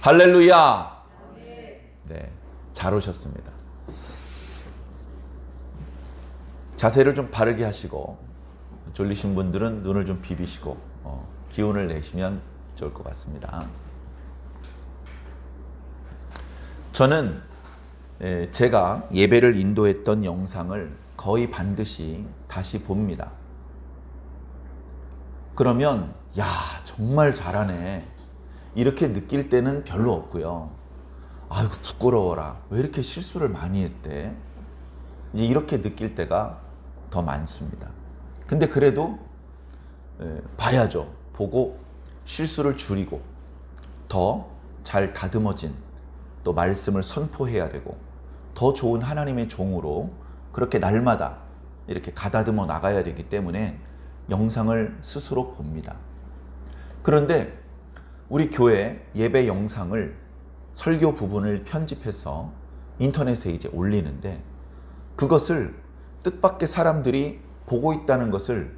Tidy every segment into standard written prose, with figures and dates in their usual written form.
할렐루야. 네, 잘 오셨습니다. 자세를 좀 바르게 하시고 졸리신 분들은 눈을 좀 비비시고 기운을 내시면 좋을 것 같습니다. 저는 제가 예배를 인도했던 영상을 거의 반드시 다시 봅니다. 그러면 야, 정말 잘하네 이렇게 느낄 때는 별로 없고요. 아이고 부끄러워라, 왜 이렇게 실수를 많이 했대, 이제 이렇게 느낄 때가 더 많습니다. 근데 그래도 봐야죠. 보고 실수를 줄이고 더 잘 다듬어진 또 말씀을 선포해야 되고 더 좋은 하나님의 종으로 그렇게 날마다 이렇게 가다듬어 나가야 되기 때문에 영상을 스스로 봅니다. 그런데 우리 교회 예배 영상을 설교 부분을 편집해서 인터넷에 이제 올리는데 그것을 뜻밖의 사람들이 보고 있다는 것을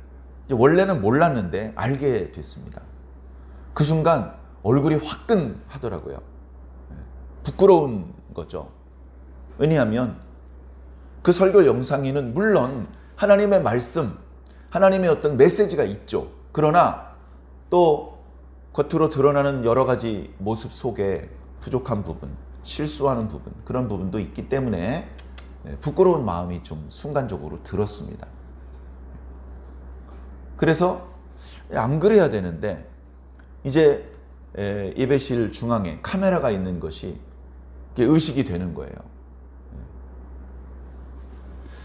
원래는 몰랐는데 알게 됐습니다. 그 순간 얼굴이 화끈하더라고요. 부끄러운 거죠. 왜냐하면 그 설교 영상에는 물론 하나님의 말씀, 하나님의 어떤 메시지가 있죠. 그러나 또 겉으로 드러나는 여러 가지 모습 속에 부족한 부분, 실수하는 부분, 그런 부분도 있기 때문에 부끄러운 마음이 좀 순간적으로 들었습니다. 그래서 안 그래야 되는데 이제 예배실 중앙에 카메라가 있는 것이 의식이 되는 거예요.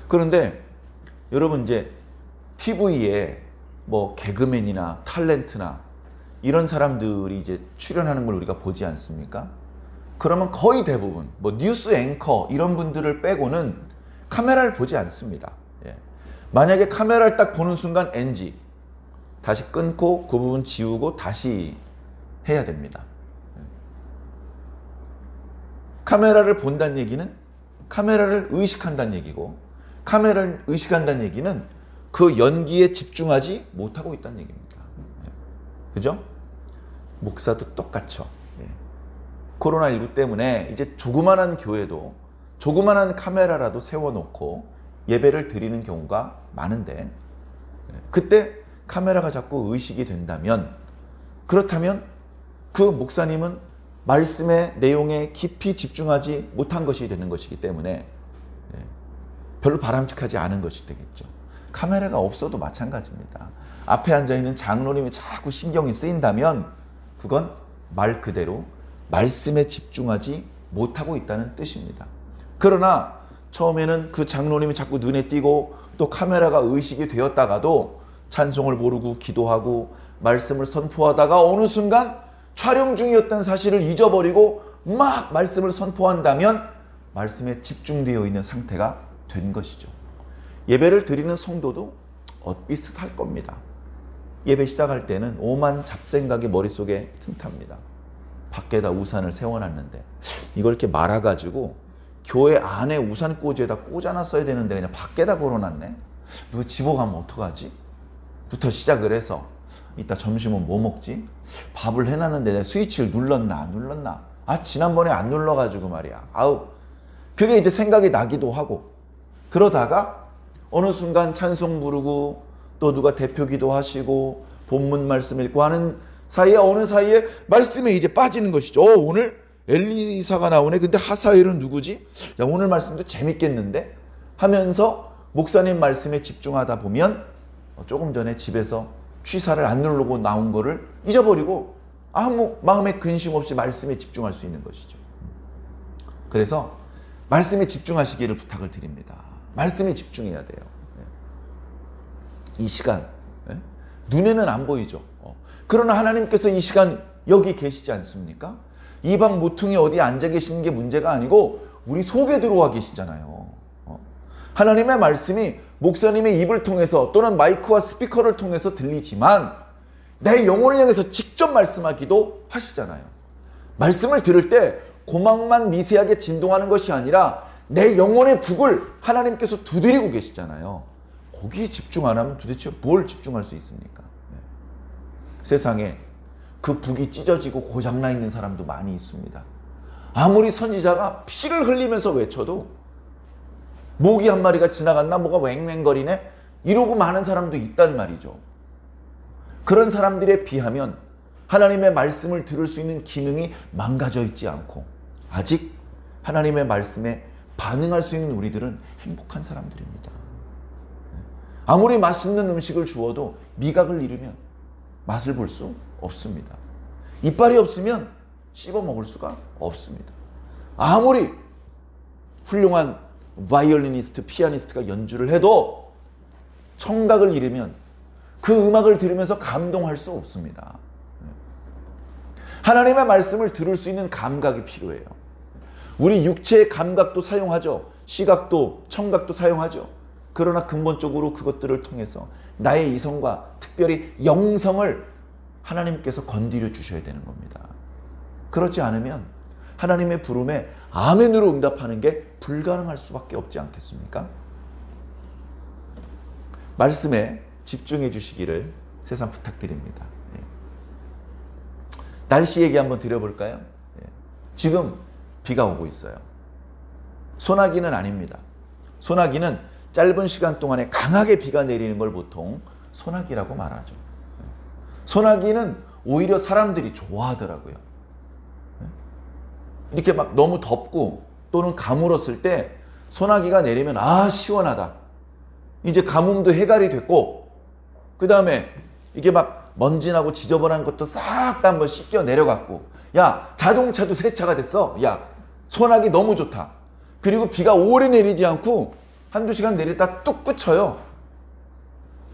그런데 여러분 이제 TV에 뭐 개그맨이나 탤런트나 이런 사람들이 이제 출연하는 걸 우리가 보지 않습니까? 그러면 거의 대부분 뭐 뉴스 앵커 이런 분들을 빼고는 카메라를 보지 않습니다. 만약에 카메라를 딱 보는 순간 NG, 다시 끊고 그 부분 지우고 다시 해야 됩니다. 카메라를 본다는 얘기는 카메라를 의식한다는 얘기고, 카메라를 의식한다는 얘기는 그 연기에 집중하지 못하고 있다는 얘기입니다. 그죠? 목사도 똑같죠. 코로나19 때문에 이제 조그만한 교회도 조그만한 카메라라도 세워놓고 예배를 드리는 경우가 많은데, 그때 카메라가 자꾸 의식이 된다면, 그렇다면 그 목사님은 말씀의 내용에 깊이 집중하지 못한 것이 되는 것이기 때문에 별로 바람직하지 않은 것이 되겠죠. 카메라가 없어도 마찬가지입니다. 앞에 앉아있는 장로님이 자꾸 신경이 쓰인다면 그건 말 그대로 말씀에 집중하지 못하고 있다는 뜻입니다. 그러나 처음에는 그 장로님이 자꾸 눈에 띄고 또 카메라가 의식이 되었다가도 찬송을 부르고 기도하고 말씀을 선포하다가 어느 순간 촬영 중이었다는 사실을 잊어버리고 막 말씀을 선포한다면 말씀에 집중되어 있는 상태가 된 것이죠. 예배를 드리는 성도도 비슷할 겁니다. 예배 시작할 때는 오만 잡생각이 머릿속에 틈탑니다. 밖에다 우산을 세워놨는데 이걸 이렇게 말아가지고 교회 안에 우산꽂이에다 꽂아놨어야 되는데 그냥 밖에다 걸어놨네. 누가 집어가면 어떡하지? 부터 시작을 해서 이따 점심은 뭐 먹지? 밥을 해놨는데 내가 스위치를 눌렀나 안 눌렀나? 지난번에 안 눌러가지고 말이야. 그게 이제 생각이 나기도 하고, 그러다가 어느 순간 찬송 부르고 또 누가 대표 기도하시고 본문 말씀 읽고 하는 사이에 어느 사이에 말씀에 이제 빠지는 것이죠. 오늘 엘리사가 나오네. 근데 하사엘은 누구지? 야, 오늘 말씀도 재밌겠는데? 하면서 목사님 말씀에 집중하다 보면 조금 전에 집에서 취사를 안 누르고 나온 거를 잊어버리고 아무 마음에 근심 없이 말씀에 집중할 수 있는 것이죠. 그래서 말씀에 집중하시기를 부탁을 드립니다. 말씀에 집중해야 돼요. 이 시간 눈에는 안 보이죠. 그러나 하나님께서 이 시간 여기 계시지 않습니까? 이방 모퉁이 어디 앉아 계시는 게 문제가 아니고 우리 속에 들어와 계시잖아요. 하나님의 말씀이 목사님의 입을 통해서 또는 마이크와 스피커를 통해서 들리지만 내 영혼을 향해서 직접 말씀하기도 하시잖아요. 말씀을 들을 때 고막만 미세하게 진동하는 것이 아니라 내 영혼의 북을 하나님께서 두드리고 계시잖아요. 거기에 집중 안 하면 도대체 뭘 집중할 수 있습니까? 세상에 그 북이 찢어지고 고장나 있는 사람도 많이 있습니다. 아무리 선지자가 피를 흘리면서 외쳐도 모기 한 마리가 지나갔나 뭐가 왱왱거리네 이러고 마는 사람도 있단 말이죠. 그런 사람들에 비하면 하나님의 말씀을 들을 수 있는 기능이 망가져 있지 않고 아직 하나님의 말씀에 반응할 수 있는 우리들은 행복한 사람들입니다. 아무리 맛있는 음식을 주어도 미각을 잃으면 맛을 볼 수 없습니다. 이빨이 없으면 씹어 먹을 수가 없습니다. 아무리 훌륭한 바이올리니스트, 피아니스트가 연주를 해도 청각을 잃으면 그 음악을 들으면서 감동할 수 없습니다. 하나님의 말씀을 들을 수 있는 감각이 필요해요. 우리 육체의 감각도 사용하죠. 시각도, 청각도 사용하죠. 그러나 근본적으로 그것들을 통해서 나의 이성과 특별히 영성을 하나님께서 건드려 주셔야 되는 겁니다. 그렇지 않으면 하나님의 부름에 아멘으로 응답하는 게 불가능할 수밖에 없지 않겠습니까? 말씀에 집중해 주시기를 세상 부탁드립니다. 날씨 얘기 한번 드려볼까요? 지금 비가 오고 있어요. 소나기는 아닙니다. 소나기는 짧은 시간 동안에 강하게 비가 내리는 걸 보통 소나기라고 말하죠. 소나기는 오히려 사람들이 좋아하더라고요. 이렇게 막 너무 덥고 또는 가물었을 때 소나기가 내리면 아 시원하다. 이제 가뭄도 해결이 됐고 그 다음에 이게 막 먼지나고 지저분한 것도 싹 다 한번 씻겨 내려갔고 야 자동차도 세차가 됐어. 야 소나기 너무 좋다. 그리고 비가 오래 내리지 않고 한두 시간 내리다 뚝 그쳐요.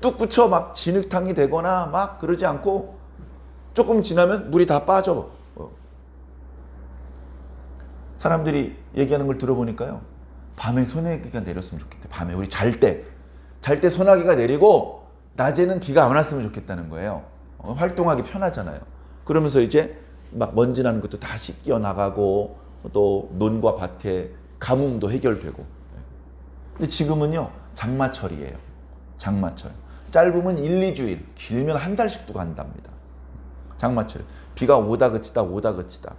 뚝 그쳐 막 진흙탕이 되거나 막 그러지 않고 조금 지나면 물이 다 빠져. 사람들이 얘기하는 걸 들어보니까요. 밤에 소나기가 내렸으면 좋겠대. 밤에 우리 잘 때 소나기가 내리고 낮에는 비가 안 왔으면 좋겠다는 거예요. 활동하기 편하잖아요. 그러면서 이제 막 먼지 나는 것도 다 씻겨 나가고 또 논과 밭에 가뭄도 해결되고. 근데 지금은요 장마철이에요. 장마철. 짧으면 1, 2주일, 길면 한 달씩도 간답니다. 장마철. 비가 오다 그치다 오다 그치다.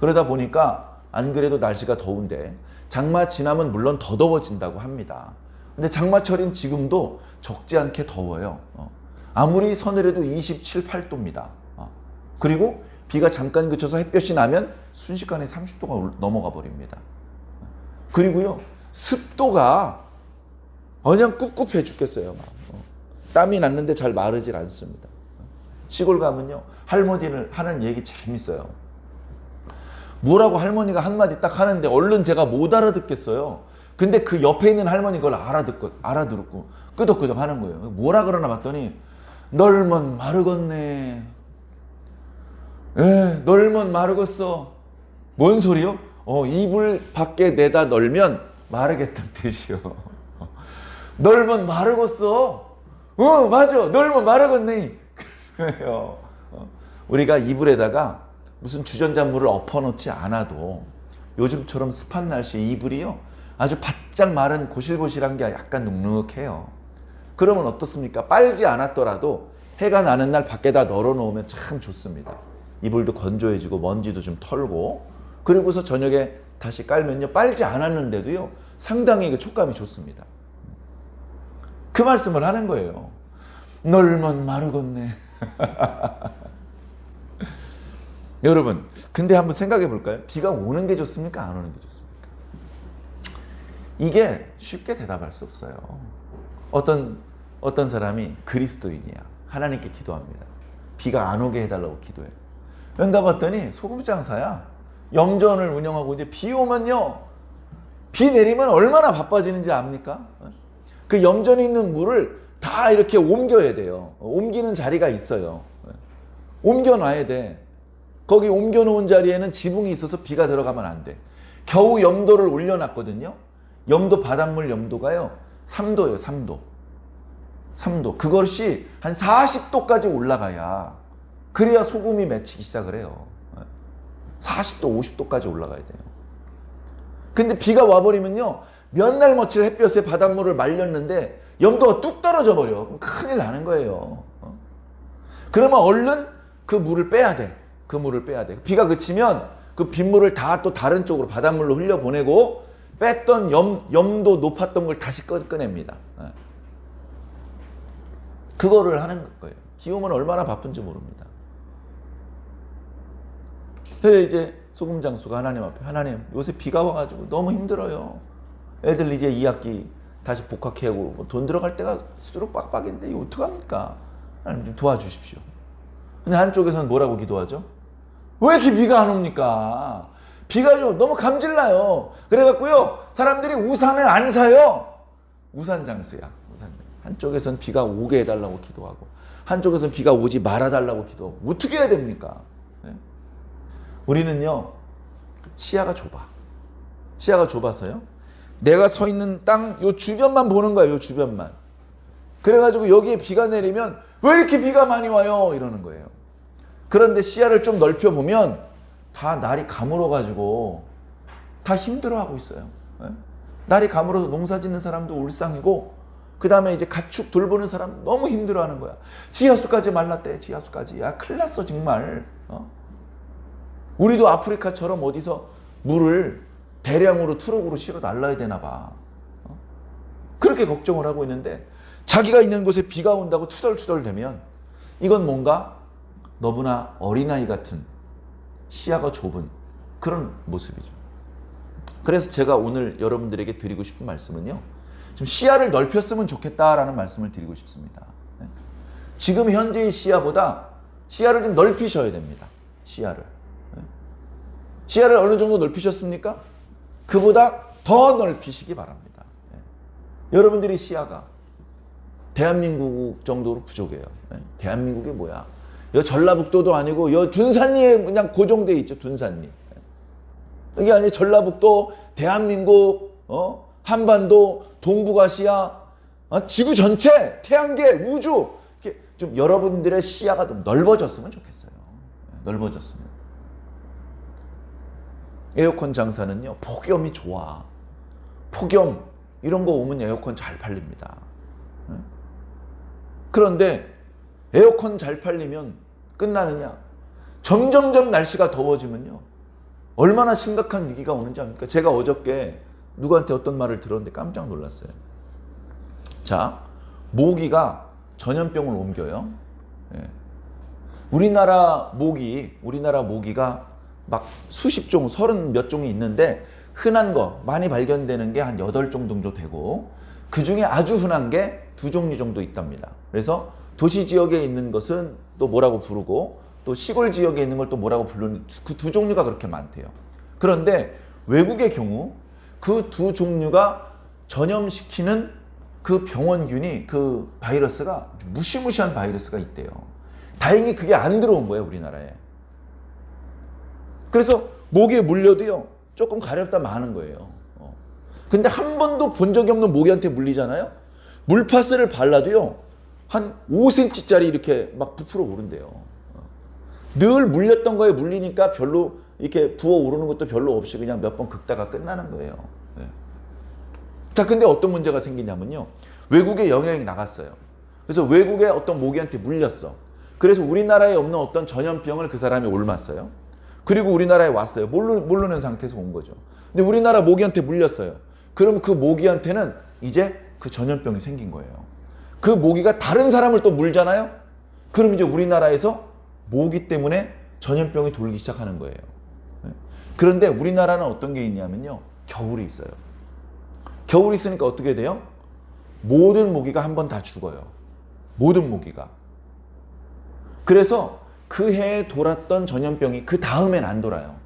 그러다 보니까 안 그래도 날씨가 더운데 장마 지나면 물론 더 더워진다고 합니다. 근데 장마철인 지금도 적지 않게 더워요. 아무리 서늘해도 27, 8도입니다. 그리고 비가 잠깐 그쳐서 햇볕이 나면 순식간에 30도가 넘어가 버립니다. 그리고요 습도가 그냥 꿉꿉해 죽겠어요. 땀이 났는데 잘 마르질 않습니다. 시골 가면요 할머니를 하는 얘기 재밌어요. 뭐라고 할머니가 한마디 딱 하는데 얼른 제가 못 알아듣겠어요. 근데 그 옆에 있는 할머니 그걸 알아들었고 끄덕끄덕 하는 거예요. 뭐라 그러나 봤더니 널먼 마르겄네. 널먼 마르겄어. 뭔 소리요? 이불 밖에 내다 널면 마르겠다는 뜻이요. 널먼 마르겄어. 맞아. 널먼 마르겄네. 그래요. 우리가 이불에다가 무슨 주전자물을 엎어놓지 않아도 요즘처럼 습한 날씨에 이불이요 아주 바짝 마른 고실고실한 게 약간 눅눅해요. 그러면 어떻습니까? 빨지 않았더라도 해가 나는 날 밖에다 널어놓으면 참 좋습니다. 이불도 건조해지고 먼지도 좀 털고 그리고서 저녁에 다시 깔면요 빨지 않았는데도요 상당히 그 촉감이 좋습니다. 그 말씀을 하는 거예요. 널먼 마르겄네. 여러분 근데 한번 생각해 볼까요? 비가 오는 게 좋습니까? 안 오는 게 좋습니까? 이게 쉽게 대답할 수 없어요. 어떤 사람이 그리스도인이야. 하나님께 기도합니다. 비가 안 오게 해달라고 기도해요. 응답 봤더니 소금장사야. 염전을 운영하고 이제 비 오면요. 비 내리면 얼마나 바빠지는지 압니까? 그 염전에 있는 물을 다 이렇게 옮겨야 돼요. 옮기는 자리가 있어요. 옮겨놔야 돼. 거기 옮겨놓은 자리에는 지붕이 있어서 비가 들어가면 안 돼. 겨우 염도를 올려놨거든요. 염도 바닷물 염도가요 3도예요. 3도. 그것이 한 40도까지 올라가야 그래야 소금이 맺히기 시작을 해요. 40도 50도까지 올라가야 돼요. 근데 비가 와버리면요 몇 날 며칠 햇볕에 바닷물을 말렸는데 염도가 뚝 떨어져 버려. 그럼 큰일 나는 거예요. 그러면 얼른 그 물을 빼야 돼. 그 물을 빼야 돼. 비가 그치면 그 빗물을 다 또 다른 쪽으로 바닷물로 흘려보내고 뺐던 염도 높았던 걸 다시 꺼냅니다. 그거를 하는 거예요. 기오면 얼마나 바쁜지 모릅니다. 그래 이제 소금장수가 하나님 앞에, 하나님 요새 비가 와가지고 너무 힘들어요. 애들 이제 2학기 다시 복학하고 돈 들어갈 때가 수두룩 빡빡인데 이거 어떡합니까? 하나님 좀 도와주십시오. 근데 한쪽에서는 뭐라고 기도하죠? 왜 이렇게 비가 안 옵니까? 비가 좀 너무 감질나요. 그래갖고요 사람들이 우산을 안 사요. 우산 장수야. 우산. 한쪽에서는 비가 오게 해달라고 기도하고 한쪽에서는 비가 오지 말아달라고 기도하고 어떻게 해야 됩니까? 네? 우리는요 시야가 좁아. 시야가 좁아서요 내가 서 있는 땅 요 주변만 보는 거야. 요 주변만. 그래가지고 여기에 비가 내리면 왜 이렇게 비가 많이 와요? 이러는 거예요. 그런데 시야를 좀 넓혀보면 다 날이 가물어가지고 다 힘들어하고 있어요. 날이 가물어서 농사 짓는 사람도 울상이고 그 다음에 이제 가축 돌보는 사람 너무 힘들어하는 거야. 지하수까지 말랐대. 지하수까지. 야 큰일 났어 정말. 우리도 아프리카처럼 어디서 물을 대량으로 트럭으로 실어 날라야 되나 봐. 그렇게 걱정을 하고 있는데 자기가 있는 곳에 비가 온다고 투덜투덜 되면 이건 뭔가 너무나 어린아이 같은 시야가 좁은 그런 모습이죠. 그래서 제가 오늘 여러분들에게 드리고 싶은 말씀은요. 좀 시야를 넓혔으면 좋겠다라는 말씀을 드리고 싶습니다. 지금 현재의 시야보다 시야를 좀 넓히셔야 됩니다. 시야를. 시야를 어느 정도 넓히셨습니까? 그보다 더 넓히시기 바랍니다. 여러분들의 시야가 대한민국 정도로 부족해요. 대한민국이 뭐야? 여 전라북도도 아니고 여 둔산리에 그냥 고정돼 있죠. 둔산리. 이게 아니 전라북도, 대한민국, 한반도, 동북아시아, 지구 전체, 태양계, 우주 이렇게 좀 여러분들의 시야가 좀 넓어졌으면 좋겠어요. 넓어졌으면. 에어컨 장사는요 폭염이 좋아. 폭염 이런 거 오면 에어컨 잘 팔립니다. 그런데 에어컨 잘 팔리면 끝나느냐? 점점점 날씨가 더워지면요 얼마나 심각한 위기가 오는지 압니까? 제가 어저께 누구한테 어떤 말을 들었는데 깜짝 놀랐어요. 자, 모기가 전염병을 옮겨요. 우리나라 모기가 막 수십 종, 30 몇 종이 있는데 흔한 거 많이 발견되는 게 한 8종 정도 되고 그 중에 아주 흔한 게 2종류 정도 있답니다. 그래서 도시 지역에 있는 것은 또 뭐라고 부르고 또 시골 지역에 있는 걸 또 뭐라고 부르는 그 2종류가 그렇게 많대요. 그런데 외국의 경우 그 2종류가 전염시키는 그 병원균이 그 바이러스가 무시무시한 바이러스가 있대요. 다행히 그게 안 들어온 거예요 우리나라에. 그래서 모기에 물려도요 조금 가렵다 마는 거예요. 근데 한 번도 본 적이 없는 모기한테 물리잖아요. 물파스를 발라도요 한 5cm짜리 이렇게 막 부풀어 오른대요. 늘 물렸던 거에 물리니까 별로 이렇게 부어 오르는 것도 별로 없이 그냥 몇 번 긁다가 끝나는 거예요. 자, 근데 어떤 문제가 생기냐면요. 외국에 영향이 나갔어요. 그래서 외국에 어떤 모기한테 물렸어. 그래서 우리나라에 없는 어떤 전염병을 그 사람이 옮았어요. 그리고 우리나라에 왔어요. 모르는 상태에서 온 거죠. 근데 우리나라 모기한테 물렸어요. 그럼 그 모기한테는 이제 그 전염병이 생긴 거예요. 그 모기가 다른 사람을 또 물잖아요. 그럼 이제 우리나라에서 모기 때문에 전염병이 돌기 시작하는 거예요. 그런데 우리나라는 어떤 게 있냐면요. 겨울이 있어요. 겨울이 있으니까 어떻게 돼요? 모든 모기가 한 번 다 죽어요. 모든 모기가. 그래서 그 해에 돌았던 전염병이 그 다음엔 안 돌아요.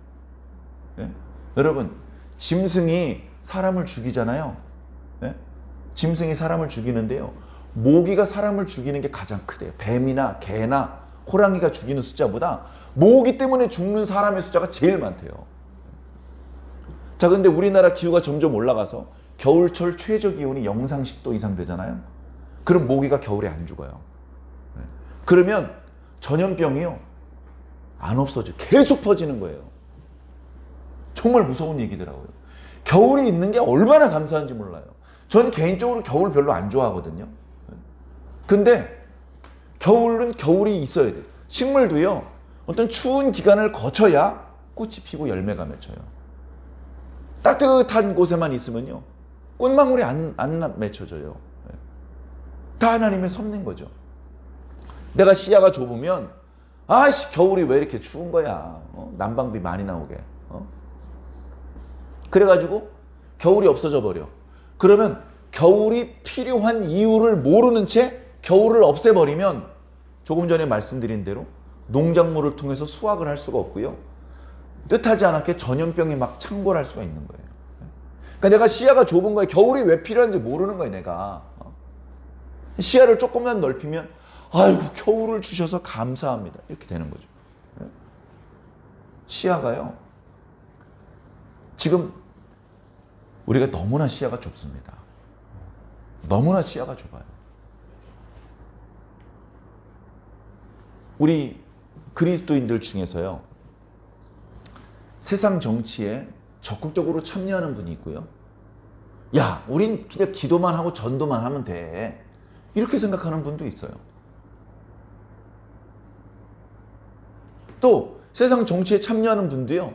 여러분, 짐승이 사람을 죽이잖아요. 짐승이 사람을 죽이는데요. 모기가 사람을 죽이는 게 가장 크대요. 뱀이나 개나 호랑이가 죽이는 숫자보다 모기 때문에 죽는 사람의 숫자가 제일 많대요. 자, 근데 우리나라 기후가 점점 올라가서 겨울철 최저 기온이 영상 10도 이상 되잖아요. 그럼 모기가 겨울에 안 죽어요. 그러면 전염병이요 안 없어져. 계속 퍼지는 거예요. 정말 무서운 얘기더라고요. 겨울이 있는 게 얼마나 감사한지 몰라요. 전 개인적으로 겨울 별로 안 좋아하거든요. 근데 겨울은 겨울이 있어야 돼요. 식물도요 어떤 추운 기간을 거쳐야 꽃이 피고 열매가 맺혀요. 따뜻한 곳에만 있으면요, 꽃망울이 안 맺혀져요. 다 하나님의 섭리인 거죠. 내가 시야가 좁으면 아씨 겨울이 왜 이렇게 추운 거야. 난방비 많이 나오게. 그래가지고 겨울이 없어져 버려. 그러면 겨울이 필요한 이유를 모르는 채 겨울을 없애버리면 조금 전에 말씀드린 대로 농작물을 통해서 수확을 할 수가 없고요. 뜻하지 않게 전염병이 막 창궐할 수가 있는 거예요. 그러니까 내가 시야가 좁은 거예요. 겨울이 왜 필요한지 모르는 거예요, 내가. 시야를 조금만 넓히면 아이고 겨울을 주셔서 감사합니다. 이렇게 되는 거죠. 시야가요. 지금 우리가 너무나 시야가 좁습니다. 너무나 시야가 좁아요. 우리 그리스도인들 중에서요, 세상 정치에 적극적으로 참여하는 분이 있고요. 야, 우린 그냥 기도만 하고 전도만 하면 돼. 이렇게 생각하는 분도 있어요. 또 세상 정치에 참여하는 분도요,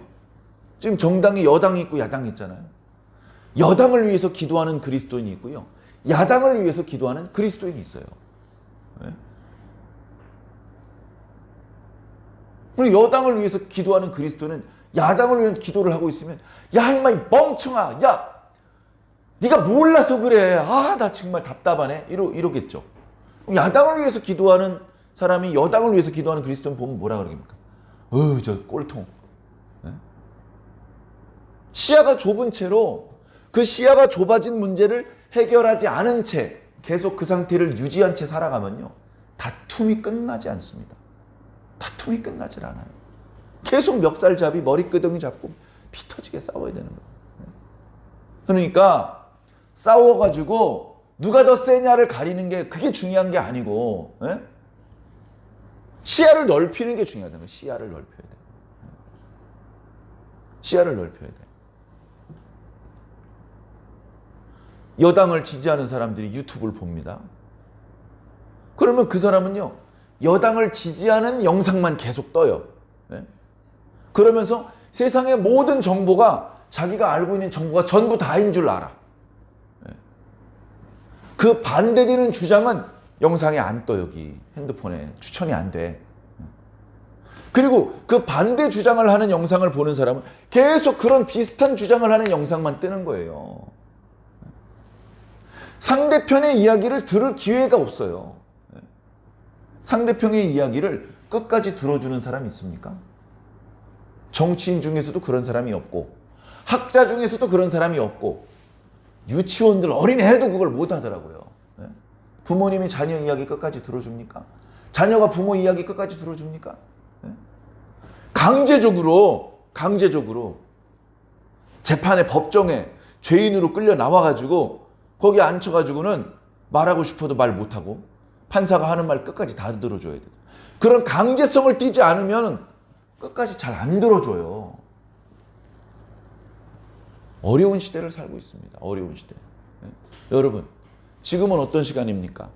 지금 정당이 여당이 있고 야당이 있잖아요. 여당을 위해서 기도하는 그리스도인이 있고요, 야당을 위해서 기도하는 그리스도인이 있어요. 네? 그리고 여당을 위해서 기도하는 그리스도는 야당을 위한 기도를 하고 있으면 야 임마 이 멍청아, 야 네가 몰라서 그래, 아 나 정말 답답하네, 이러겠죠. 야당을 위해서 기도하는 사람이 여당을 위해서 기도하는 그리스도인 보면 뭐라 그러겠습니까? 저 꼴통. 네? 시야가 좁은 채로 그 시야가 좁아진 문제를 해결하지 않은 채 계속 그 상태를 유지한 채 살아가면요, 다툼이 끝나지 않습니다. 다툼이 끝나질 않아요. 계속 멱살잡이, 머리끄덩이 잡고 피 터지게 싸워야 되는 거예요. 그러니까 싸워가지고 누가 더 세냐를 가리는 게 그게 중요한 게 아니고, 예? 시야를 넓히는 게 중요하다는 거예요. 시야를 넓혀야 돼요. 시야를 넓혀야 돼요. 여당을 지지하는 사람들이 유튜브를 봅니다. 그러면 그 사람은요, 여당을 지지하는 영상만 계속 떠요. 네? 그러면서 세상의 모든 정보가, 자기가 알고 있는 정보가 전부 다인 줄 알아. 네? 그 반대되는 주장은 영상에 안 떠, 여기 핸드폰에 추천이 안 돼. 그리고 그 반대 주장을 하는 영상을 보는 사람은 계속 그런 비슷한 주장을 하는 영상만 뜨는 거예요. 상대편의 이야기를 들을 기회가 없어요. 상대편의 이야기를 끝까지 들어주는 사람이 있습니까? 정치인 중에서도 그런 사람이 없고, 학자 중에서도 그런 사람이 없고, 유치원들, 어린애도 그걸 못 하더라고요. 부모님이 자녀 이야기 끝까지 들어줍니까? 자녀가 부모 이야기 끝까지 들어줍니까? 강제적으로 재판에, 법정에 죄인으로 끌려 나와가지고 거기 앉혀가지고는 말하고 싶어도 말 못하고 판사가 하는 말 끝까지 다 들어줘야 돼요. 그런 강제성을 띠지 않으면 끝까지 잘 안 들어줘요. 어려운 시대를 살고 있습니다. 어려운 시대. 여러분, 지금은 어떤 시간입니까?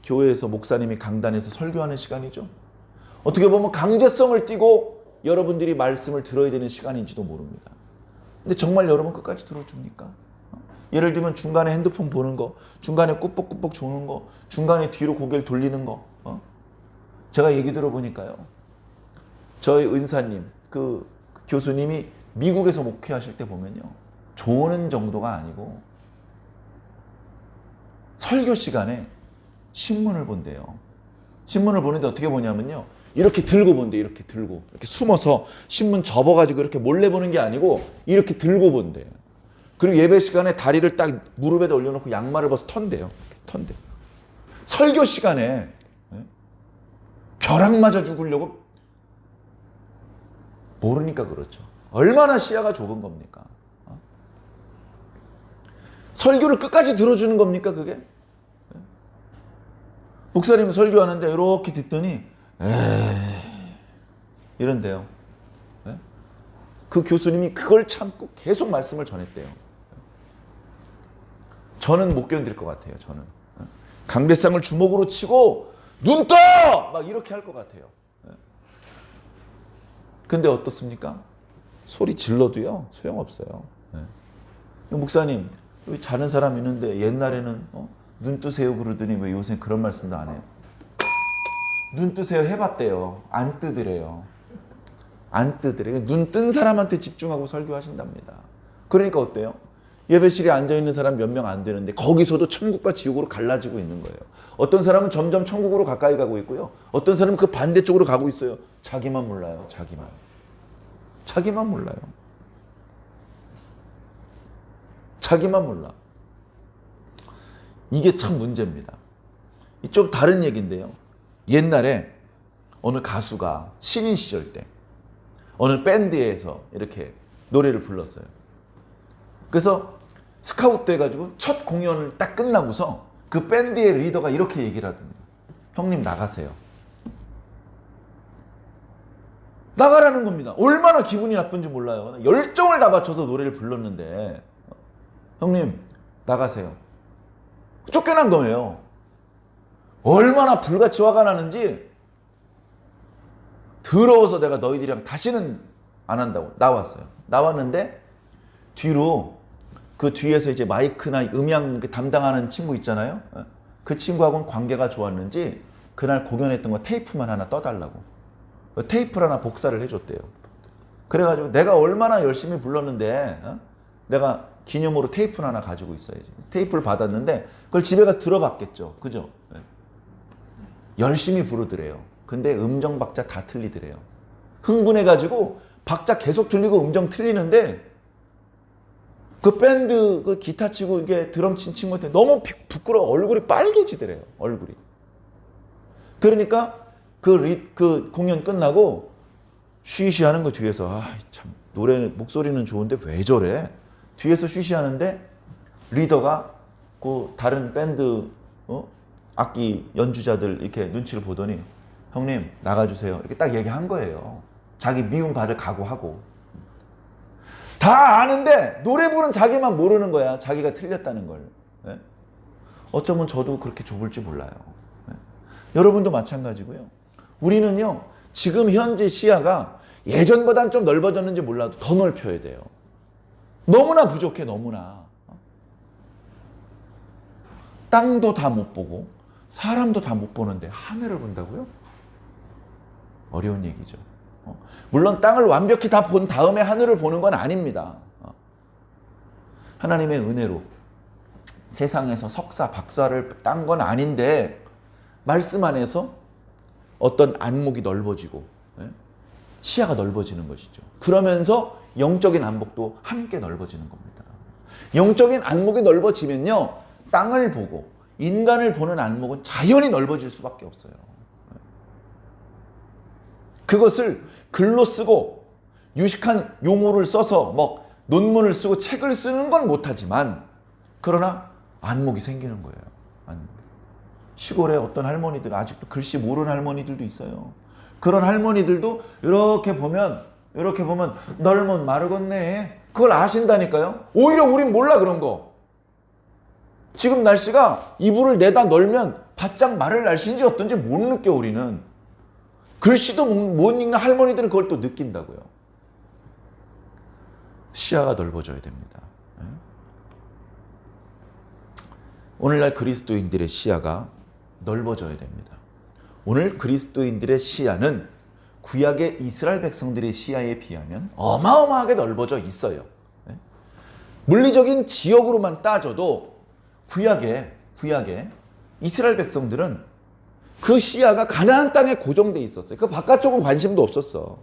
교회에서 목사님이 강단에서 설교하는 시간이죠. 어떻게 보면 강제성을 띠고 여러분들이 말씀을 들어야 되는 시간인지도 모릅니다. 근데 정말 여러분 끝까지 들어줍니까? 예를 들면 중간에 핸드폰 보는 거, 중간에 꾸벅꾸벅 조는 거, 중간에 뒤로 고개를 돌리는 거. 제가 얘기 들어보니까요, 저희 은사님, 그 교수님이 미국에서 목회하실 때 보면요, 조는 정도가 아니고 설교 시간에 신문을 본대요. 신문을 보는데 어떻게 보냐면요, 이렇게 들고 본대. 이렇게 들고, 이렇게 숨어서 신문 접어가지고 이렇게 몰래 보는 게 아니고 이렇게 들고 본대요. 그리고 예배 시간에 다리를 딱 무릎에다 올려놓고 양말을 벗어 턴대요. 턴대. 설교 시간에 벼락 맞아 죽으려고, 모르니까 그렇죠. 얼마나 시야가 좁은 겁니까? 설교를 끝까지 들어주는 겁니까, 그게? 목사님 설교하는데 이렇게 듣더니 이런데요. 그 교수님이 그걸 참고 계속 말씀을 전했대요. 저는 못 견딜 것 같아요. 저는 강대상을 주먹으로 치고 눈 떠! 막 이렇게 할 것 같아요. 근데 어떻습니까? 소리 질러도요 소용없어요. 네. 목사님 여기 자는 사람 있는데 옛날에는 눈 뜨세요 그러더니 왜 요새 그런 말씀도 안 해요? 눈 뜨세요 해봤대요. 안 뜨더래요. 안 뜨더래요. 눈 뜬 사람한테 집중하고 설교하신답니다. 그러니까 어때요? 예배실에 앉아있는 사람 몇 명 안 되는데 거기서도 천국과 지옥으로 갈라지고 있는 거예요. 어떤 사람은 점점 천국으로 가까이 가고 있고요. 어떤 사람은 그 반대쪽으로 가고 있어요. 자기만 몰라요. 자기만 몰라요. 자기만 몰라. 이게 참 문제입니다. 좀 다른 얘기인데요. 옛날에 어느 가수가 신인 시절 때 어느 밴드에서 이렇게 노래를 불렀어요. 그래서 스카우트 돼가지고 첫 공연을 딱 끝나고서 그 밴드의 리더가 이렇게 얘기를 하더니 형님 나가세요. 나가라는 겁니다. 얼마나 기분이 나쁜지 몰라요. 열정을 다 바쳐서 노래를 불렀는데 형님 나가세요. 쫓겨난 거예요. 얼마나 불같이 화가 나는지 더러워서 내가 너희들이랑 다시는 안 한다고 나왔어요. 나왔는데 뒤로 그 뒤에서 이제 마이크나 음향 담당하는 친구 있잖아요. 그 친구하고는 관계가 좋았는지 그날 공연했던 거 테이프만 하나 떠달라고. 테이프를 하나 복사를 해줬대요. 그래가지고 내가 얼마나 열심히 불렀는데 내가 기념으로 테이프를 하나 가지고 있어야지. 테이프를 받았는데 그걸 집에 가서 들어봤겠죠. 그죠? 열심히 부르더래요. 근데 음정 박자 다 틀리더래요. 흥분해가지고 박자 계속 틀리고 음정 틀리는데 그 밴드 그 기타 치고 이게 드럼 친 친구한테 너무 부끄러워. 얼굴이 빨개지더래요. 얼굴이. 그러니까 그 공연 끝나고 쉬쉬하는 거 뒤에서 참 목소리는 좋은데 왜 저래? 뒤에서 쉬쉬하는데 리더가 그 다른 밴드 악기 연주자들 이렇게 눈치를 보더니 형님 나가주세요. 이렇게 딱 얘기한 거예요. 자기 미움 받을 각오하고. 다 아는데 노래 부르는 자기만 모르는 거야. 자기가 틀렸다는 걸. 네? 어쩌면 저도 그렇게 좁을지 몰라요. 네? 여러분도 마찬가지고요. 우리는요. 지금 현재 시야가 예전보다는 좀 넓어졌는지 몰라도 더 넓혀야 돼요. 너무나 부족해. 너무나. 땅도 다 못 보고 사람도 다 못 보는데 하늘을 본다고요? 어려운 얘기죠. 물론 땅을 완벽히 다 본 다음에 하늘을 보는 건 아닙니다. 하나님의 은혜로 세상에서 석사, 박사를 딴 건 아닌데 말씀 안에서 어떤 안목이 넓어지고 시야가 넓어지는 것이죠. 그러면서 영적인 안목도 함께 넓어지는 겁니다. 영적인 안목이 넓어지면요. 땅을 보고 인간을 보는 안목은 자연히 넓어질 수밖에 없어요. 그것을 글로 쓰고 유식한 용어를 써서 논문을 쓰고 책을 쓰는 건 못하지만 그러나 안목이 생기는 거예요. 안목. 시골에 어떤 할머니들 아직도 글씨 모르는 할머니들도 있어요. 그런 할머니들도 이렇게 보면 널면 마르겠네. 그걸 아신다니까요. 오히려 우린 몰라 그런 거. 지금 날씨가 이불을 내다 널면 바짝 마를 날씨인지 어떤지 못 느껴 우리는. 글씨도 못 읽는 할머니들은 그걸 또 느낀다고요. 시야가 넓어져야 됩니다. 오늘날 그리스도인들의 시야가 넓어져야 됩니다. 오늘 그리스도인들의 시야는 구약의 이스라엘 백성들의 시야에 비하면 어마어마하게 넓어져 있어요. 물리적인 지역으로만 따져도 구약의 이스라엘 백성들은 그 시야가 가나안 땅에 고정돼 있었어요. 그 바깥쪽은 관심도 없었어.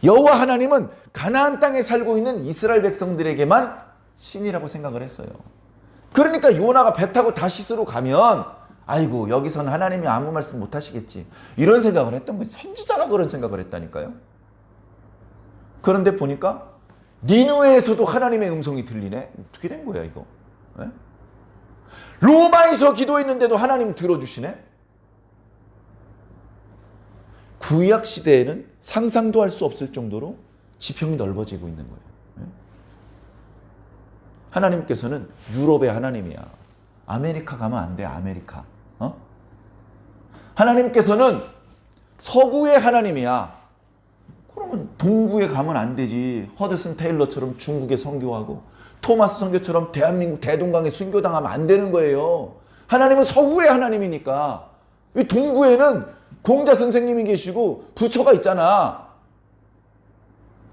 여호와 하나님은 가나안 땅에 살고 있는 이스라엘 백성들에게만 신이라고 생각을 했어요. 그러니까 요나가 배 타고 다시스로 가면 아이고 여기서는 하나님이 아무 말씀 못 하시겠지. 이런 생각을 했던 거예요. 선지자가 그런 생각을 했다니까요. 그런데 보니까 니느웨에서도 하나님의 음성이 들리네. 어떻게 된 거야 이거? 네? 로마에서 기도했는데도 하나님 들어주시네. 구약 시대에는 상상도 할 수 없을 정도로 지평이 넓어지고 있는 거예요. 하나님께서는 유럽의 하나님이야. 아메리카 가면 안 돼. 아메리카. 하나님께서는 서구의 하나님이야. 그럼 그러면 동부에 가면 안 되지. 허드슨 테일러처럼 중국에 선교하고 토마스 선교처럼 대한민국 대동강에 순교당하면 안 되는 거예요. 하나님은 서구의 하나님이니까. 이 동부에는 공자 선생님이 계시고 부처가 있잖아.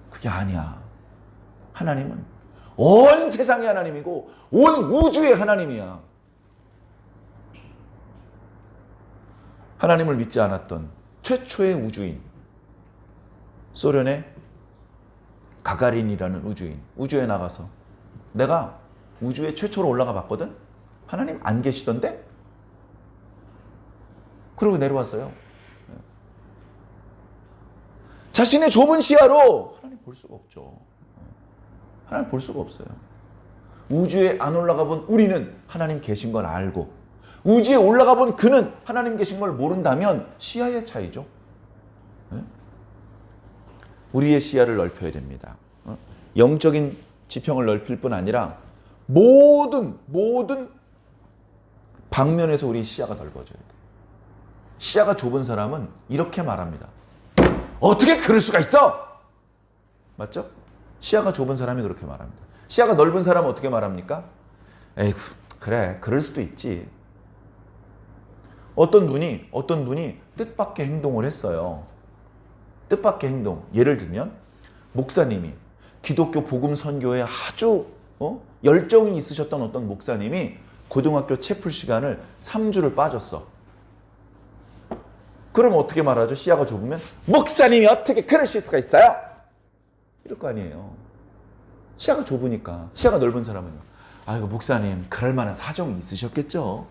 그게 아니야. 하나님은 온 세상의 하나님이고 온 우주의 하나님이야. 하나님을 믿지 않았던 최초의 우주인, 소련의 가가린이라는 우주인, 우주에 나가서 내가 우주에 최초로 올라가 봤거든? 하나님 안 계시던데? 그러고 내려왔어요. 자신의 좁은 시야로 하나님 볼 수가 없죠. 하나님 볼 수가 없어요. 우주에 안 올라가 본 우리는 하나님 계신 걸 알고, 우주에 올라가 본 그는 하나님 계신 걸 모른다면 시야의 차이죠. 우리의 시야를 넓혀야 됩니다. 영적인 지평을 넓힐 뿐 아니라 모든 방면에서 우리 시야가 넓어져야 돼요. 시야가 좁은 사람은 이렇게 말합니다. 어떻게 그럴 수가 있어? 맞죠? 시야가 좁은 사람이 그렇게 말합니다. 시야가 넓은 사람은 어떻게 말합니까? 에이구, 그래, 그럴 수도 있지. 어떤 분이 뜻밖의 행동을 했어요. 뜻밖의 행동. 예를 들면 목사님이 기독교 복음 선교에 아주 열정이 있으셨던 어떤 목사님이 고등학교 채플 시간을 3주를 빠졌어. 그럼 어떻게 말하죠? 시야가 좁으면 목사님이 어떻게 그러실 수가 있어요? 이럴 거 아니에요. 시야가 좁으니까. 시야가 넓은 사람은요. 아이고 목사님 그럴 만한 사정이 있으셨겠죠.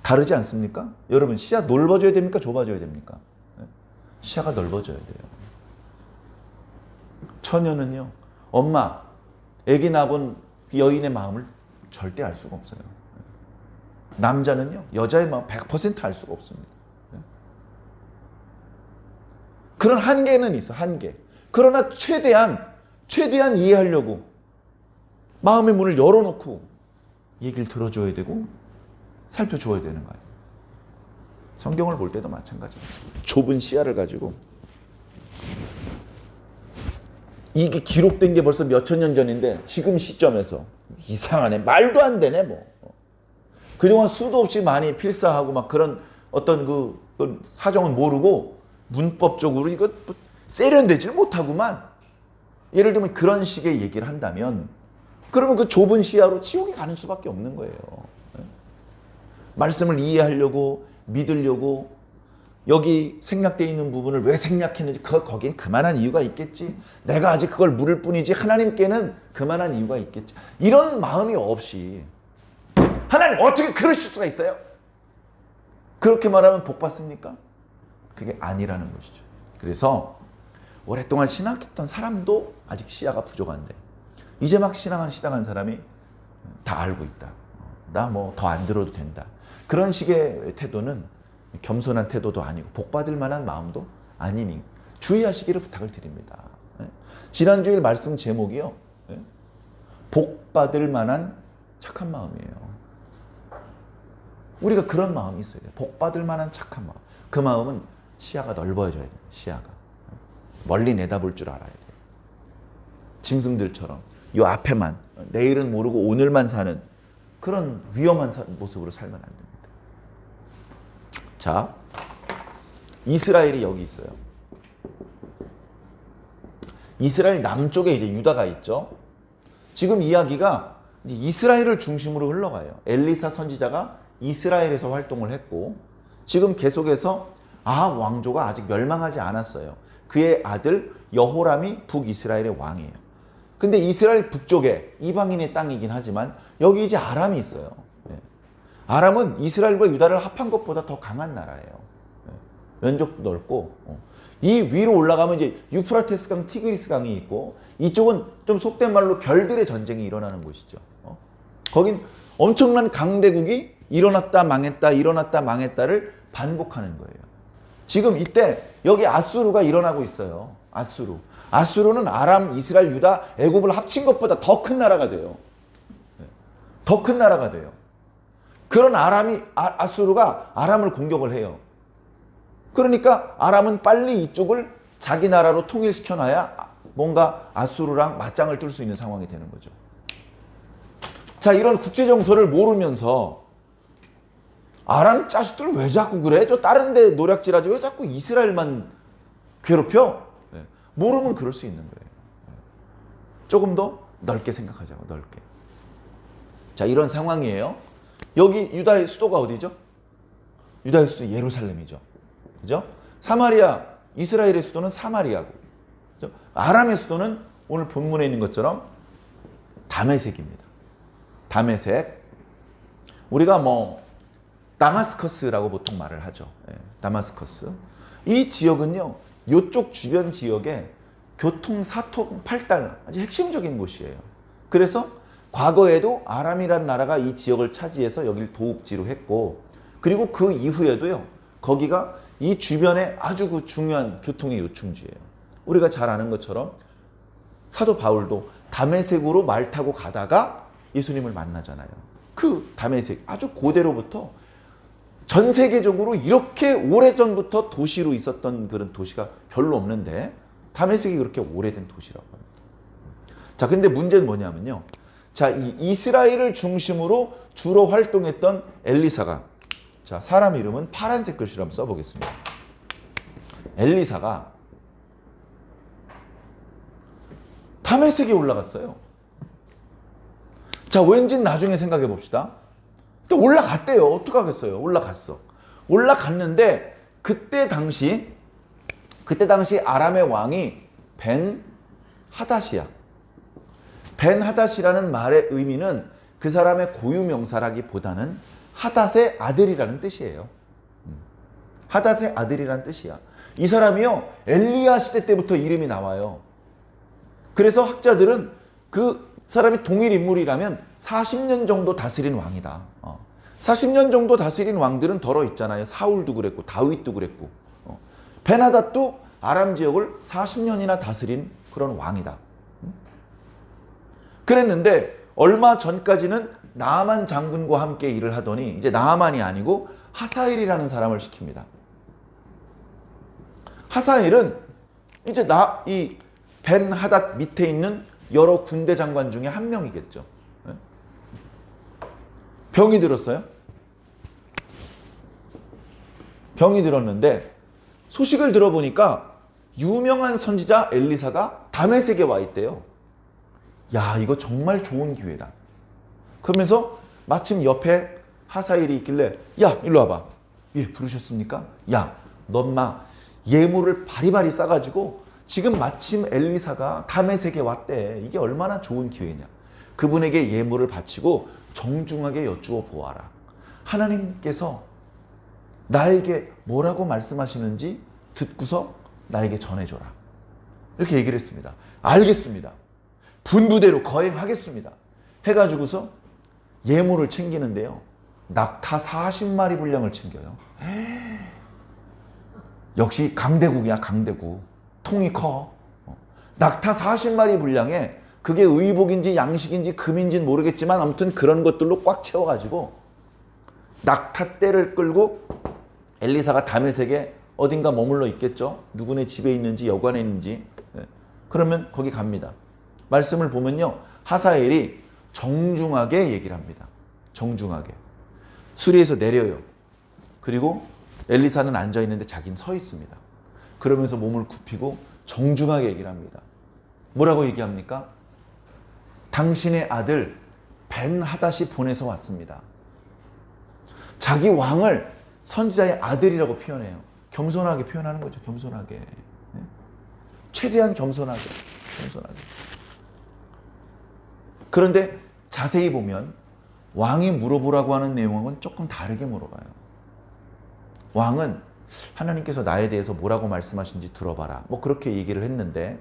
다르지 않습니까? 여러분 시야 넓어져야 됩니까? 좁아져야 됩니까? 시야가 넓어져야 돼요. 처녀는요. 엄마, 아기 낳은 그 여인의 마음을 절대 알 수가 없어요. 남자는요. 여자의 마음 100% 알 수가 없습니다. 그런 한계는 있어. 한계. 그러나 최대한 이해하려고 마음의 문을 열어놓고 얘기를 들어줘야 되고 살펴줘야 되는 거예요. 성경을 볼 때도 마찬가지입니다. 좁은 시야를 가지고 이게 기록된 게 벌써 몇천 년 전인데 지금 시점에서 이상하네. 말도 안 되네 뭐. 그동안 수도 없이 많이 필사하고 막 그런 어떤 그 사정은 모르고 문법적으로 이거 세련되질 못하구만. 예를 들면 그런 식의 얘기를 한다면 그러면 그 좁은 시야로 지옥에 가는 수밖에 없는 거예요. 말씀을 이해하려고 믿으려고 여기 생략되어 있는 부분을 왜 생략했는지 거긴 그만한 이유가 있겠지. 내가 아직 그걸 물을 뿐이지 하나님께는 그만한 이유가 있겠지. 이런 마음이 없이 하나님 어떻게 그러실 수가 있어요? 그렇게 말하면 복 받습니까? 그게 아니라는 것이죠. 그래서 오랫동안 신앙했던 사람도 아직 시야가 부족한데 이제 막 신앙한 시작한 사람이 다 알고 있다. 나 뭐 더 안 들어도 된다. 그런 식의 태도는 겸손한 태도도 아니고 복 받을 만한 마음도 아니니 주의하시기를 부탁을 드립니다. 지난주일 말씀 제목이요. 복 받을 만한 착한 마음이에요. 우리가 그런 마음이 있어야 돼요. 복 받을 만한 착한 마음. 그 마음은 시야가 넓어져야 돼요. 시야가. 멀리 내다볼 줄 알아야 돼요. 짐승들처럼 이 앞에만 내일은 모르고 오늘만 사는 그런 위험한 모습으로 살면 안 됩니다. 자, 이스라엘이 여기 있어요. 이스라엘 남쪽에 이제 유다가 있죠. 지금 이야기가 이스라엘을 중심으로 흘러가요. 엘리사 선지자가 이스라엘에서 활동을 했고 지금 계속해서 아합 왕조가 아직 멸망하지 않았어요. 그의 아들 여호람이 북이스라엘의 왕이에요. 근데 이스라엘 북쪽에 이방인의 땅이긴 하지만 여기 이제 아람이 있어요. 아람은 이스라엘과 유다를 합한 것보다 더 강한 나라예요. 면적도 넓고 이 위로 올라가면 이제 유프라테스 강, 티그리스 강이 있고 이쪽은 좀 속된 말로 별들의 전쟁이 일어나는 곳이죠. 거긴 엄청난 강대국이 일어났다 망했다 일어났다 망했다를 반복하는 거예요. 지금 이때 여기 아수르가 일어나고 있어요. 아수르는 아람, 이스라엘, 유다, 애굽을 합친 것보다 더 큰 나라가 돼요. 더 큰 나라가 돼요. 그런 아수르가 아람을 공격을 해요. 그러니까 아람은 빨리 이쪽을 자기 나라로 통일시켜놔야 뭔가 아수르랑 맞짱을 뜰 수 있는 상황이 되는 거죠. 자, 이런 국제 정서를 모르면서 아람 자식들 왜 자꾸 그래? 저 다른 데 노략질하지 왜 자꾸 이스라엘만 괴롭혀? 네. 모르면 그럴 수 있는 거예요. 조금 더 넓게 생각하자고, 넓게. 자, 이런 상황이에요. 여기 유다의 수도가 어디죠? 유다의 수도 예루살렘이죠. 그죠? 사마리아, 이스라엘의 수도는 사마리아고. 그죠? 아람의 수도는 오늘 본문에 있는 것처럼 다메섹입니다. 다메섹. 우리가 뭐 다마스커스라고 보통 말을 하죠. 다마스커스. 이 지역은요, 이쪽 주변 지역에 교통, 사통, 팔달 아주 핵심적인 곳이에요. 그래서 과거에도 아람이라는 나라가 이 지역을 차지해서 여기를 도읍지로 했고, 그리고 그 이후에도요, 거기가 이 주변에 아주 그 중요한 교통의 요충지예요. 우리가 잘 아는 것처럼 사도 바울도 다메섹으로 말 타고 가다가 예수님을 만나잖아요. 그 다메섹, 아주 고대로부터 전 세계적으로 이렇게 오래전부터 도시로 있었던 그런 도시가 별로 없는데 다메섹이 그렇게 오래된 도시라고 합니다. 자, 근데 문제는 뭐냐면요. 자, 이 이스라엘을 중심으로 주로 활동했던 엘리사가, 자, 사람 이름은 파란색 글씨로 한번 써보겠습니다. 엘리사가 다메섹에 올라갔어요. 자, 왠지 나중에 생각해 봅시다. 또 올라갔대요. 어떡하겠어요? 올라갔어. 올라갔는데 그때 당시 아람의 왕이 벤 하닷이야. 벤 하닷이라는 말의 의미는 그 사람의 고유 명사라기보다는 하닷의 아들이라는 뜻이에요. 하닷의 아들이라는 뜻이야. 이 사람이요, 엘리야 시대 때부터 이름이 나와요. 그래서 학자들은 그 사람이 동일 인물이라면 40년 정도 다스린 왕이다. 40년 정도 다스린 왕들은 덜어 있잖아요. 사울도 그랬고 다윗도 그랬고. 베나닷도 아람 지역을 40년이나 다스린 그런 왕이다. 그랬는데 얼마 전까지는 나아만 장군과 함께 일을 하더니 이제 나아만이 아니고 하사엘이라는 사람을 시킵니다. 하사엘은 이제 이 벤 하닷 밑에 있는 여러 군대 장관 중에 한 명이겠죠. 병이 들었어요. 병이 들었는데 소식을 들어보니까 유명한 선지자 엘리사가 다메섹에 와 있대요. 야, 이거 정말 좋은 기회다. 그러면서 마침 옆에 하사엘이 있길래, 야, 일로 와봐. 예, 부르셨습니까? 야, 너 마 예물을 바리바리 싸가지고 지금 마침 엘리사가 다메섹에 왔대. 이게 얼마나 좋은 기회냐. 그분에게 예물을 바치고 정중하게 여쭈어 보아라. 하나님께서 나에게 뭐라고 말씀하시는지 듣고서 나에게 전해줘라. 이렇게 얘기를 했습니다. 알겠습니다. 분부대로 거행하겠습니다. 해가지고서 예물을 챙기는데요. 낙타 40마리 분량을 챙겨요. 역시 강대국이야, 강대국. 통이 커. 낙타 40마리 분량에 그게 의복인지 양식인지 금인지는 모르겠지만 아무튼 그런 것들로 꽉 채워가지고 낙타 떼를 끌고 엘리사가 다메섹에 어딘가 머물러 있겠죠. 누구네 집에 있는지 여관에 있는지. 그러면 거기 갑니다. 말씀을 보면요. 하사엘이 정중하게 얘기를 합니다. 정중하게. 수리에서 내려요. 그리고 엘리사는 앉아있는데 자기는 서 있습니다. 그러면서 몸을 굽히고 정중하게 얘기를 합니다. 뭐라고 얘기합니까? 당신의 아들 벤 하닷이 보내서 왔습니다. 자기 왕을 선지자의 아들이라고 표현해요. 겸손하게 표현하는 거죠. 겸손하게. 최대한 겸손하게. 그런데 자세히 보면 왕이 물어보라고 하는 내용은 조금 다르게 물어봐요. 왕은 하나님께서 나에 대해서 뭐라고 말씀하신지 들어봐라. 뭐 그렇게 얘기를 했는데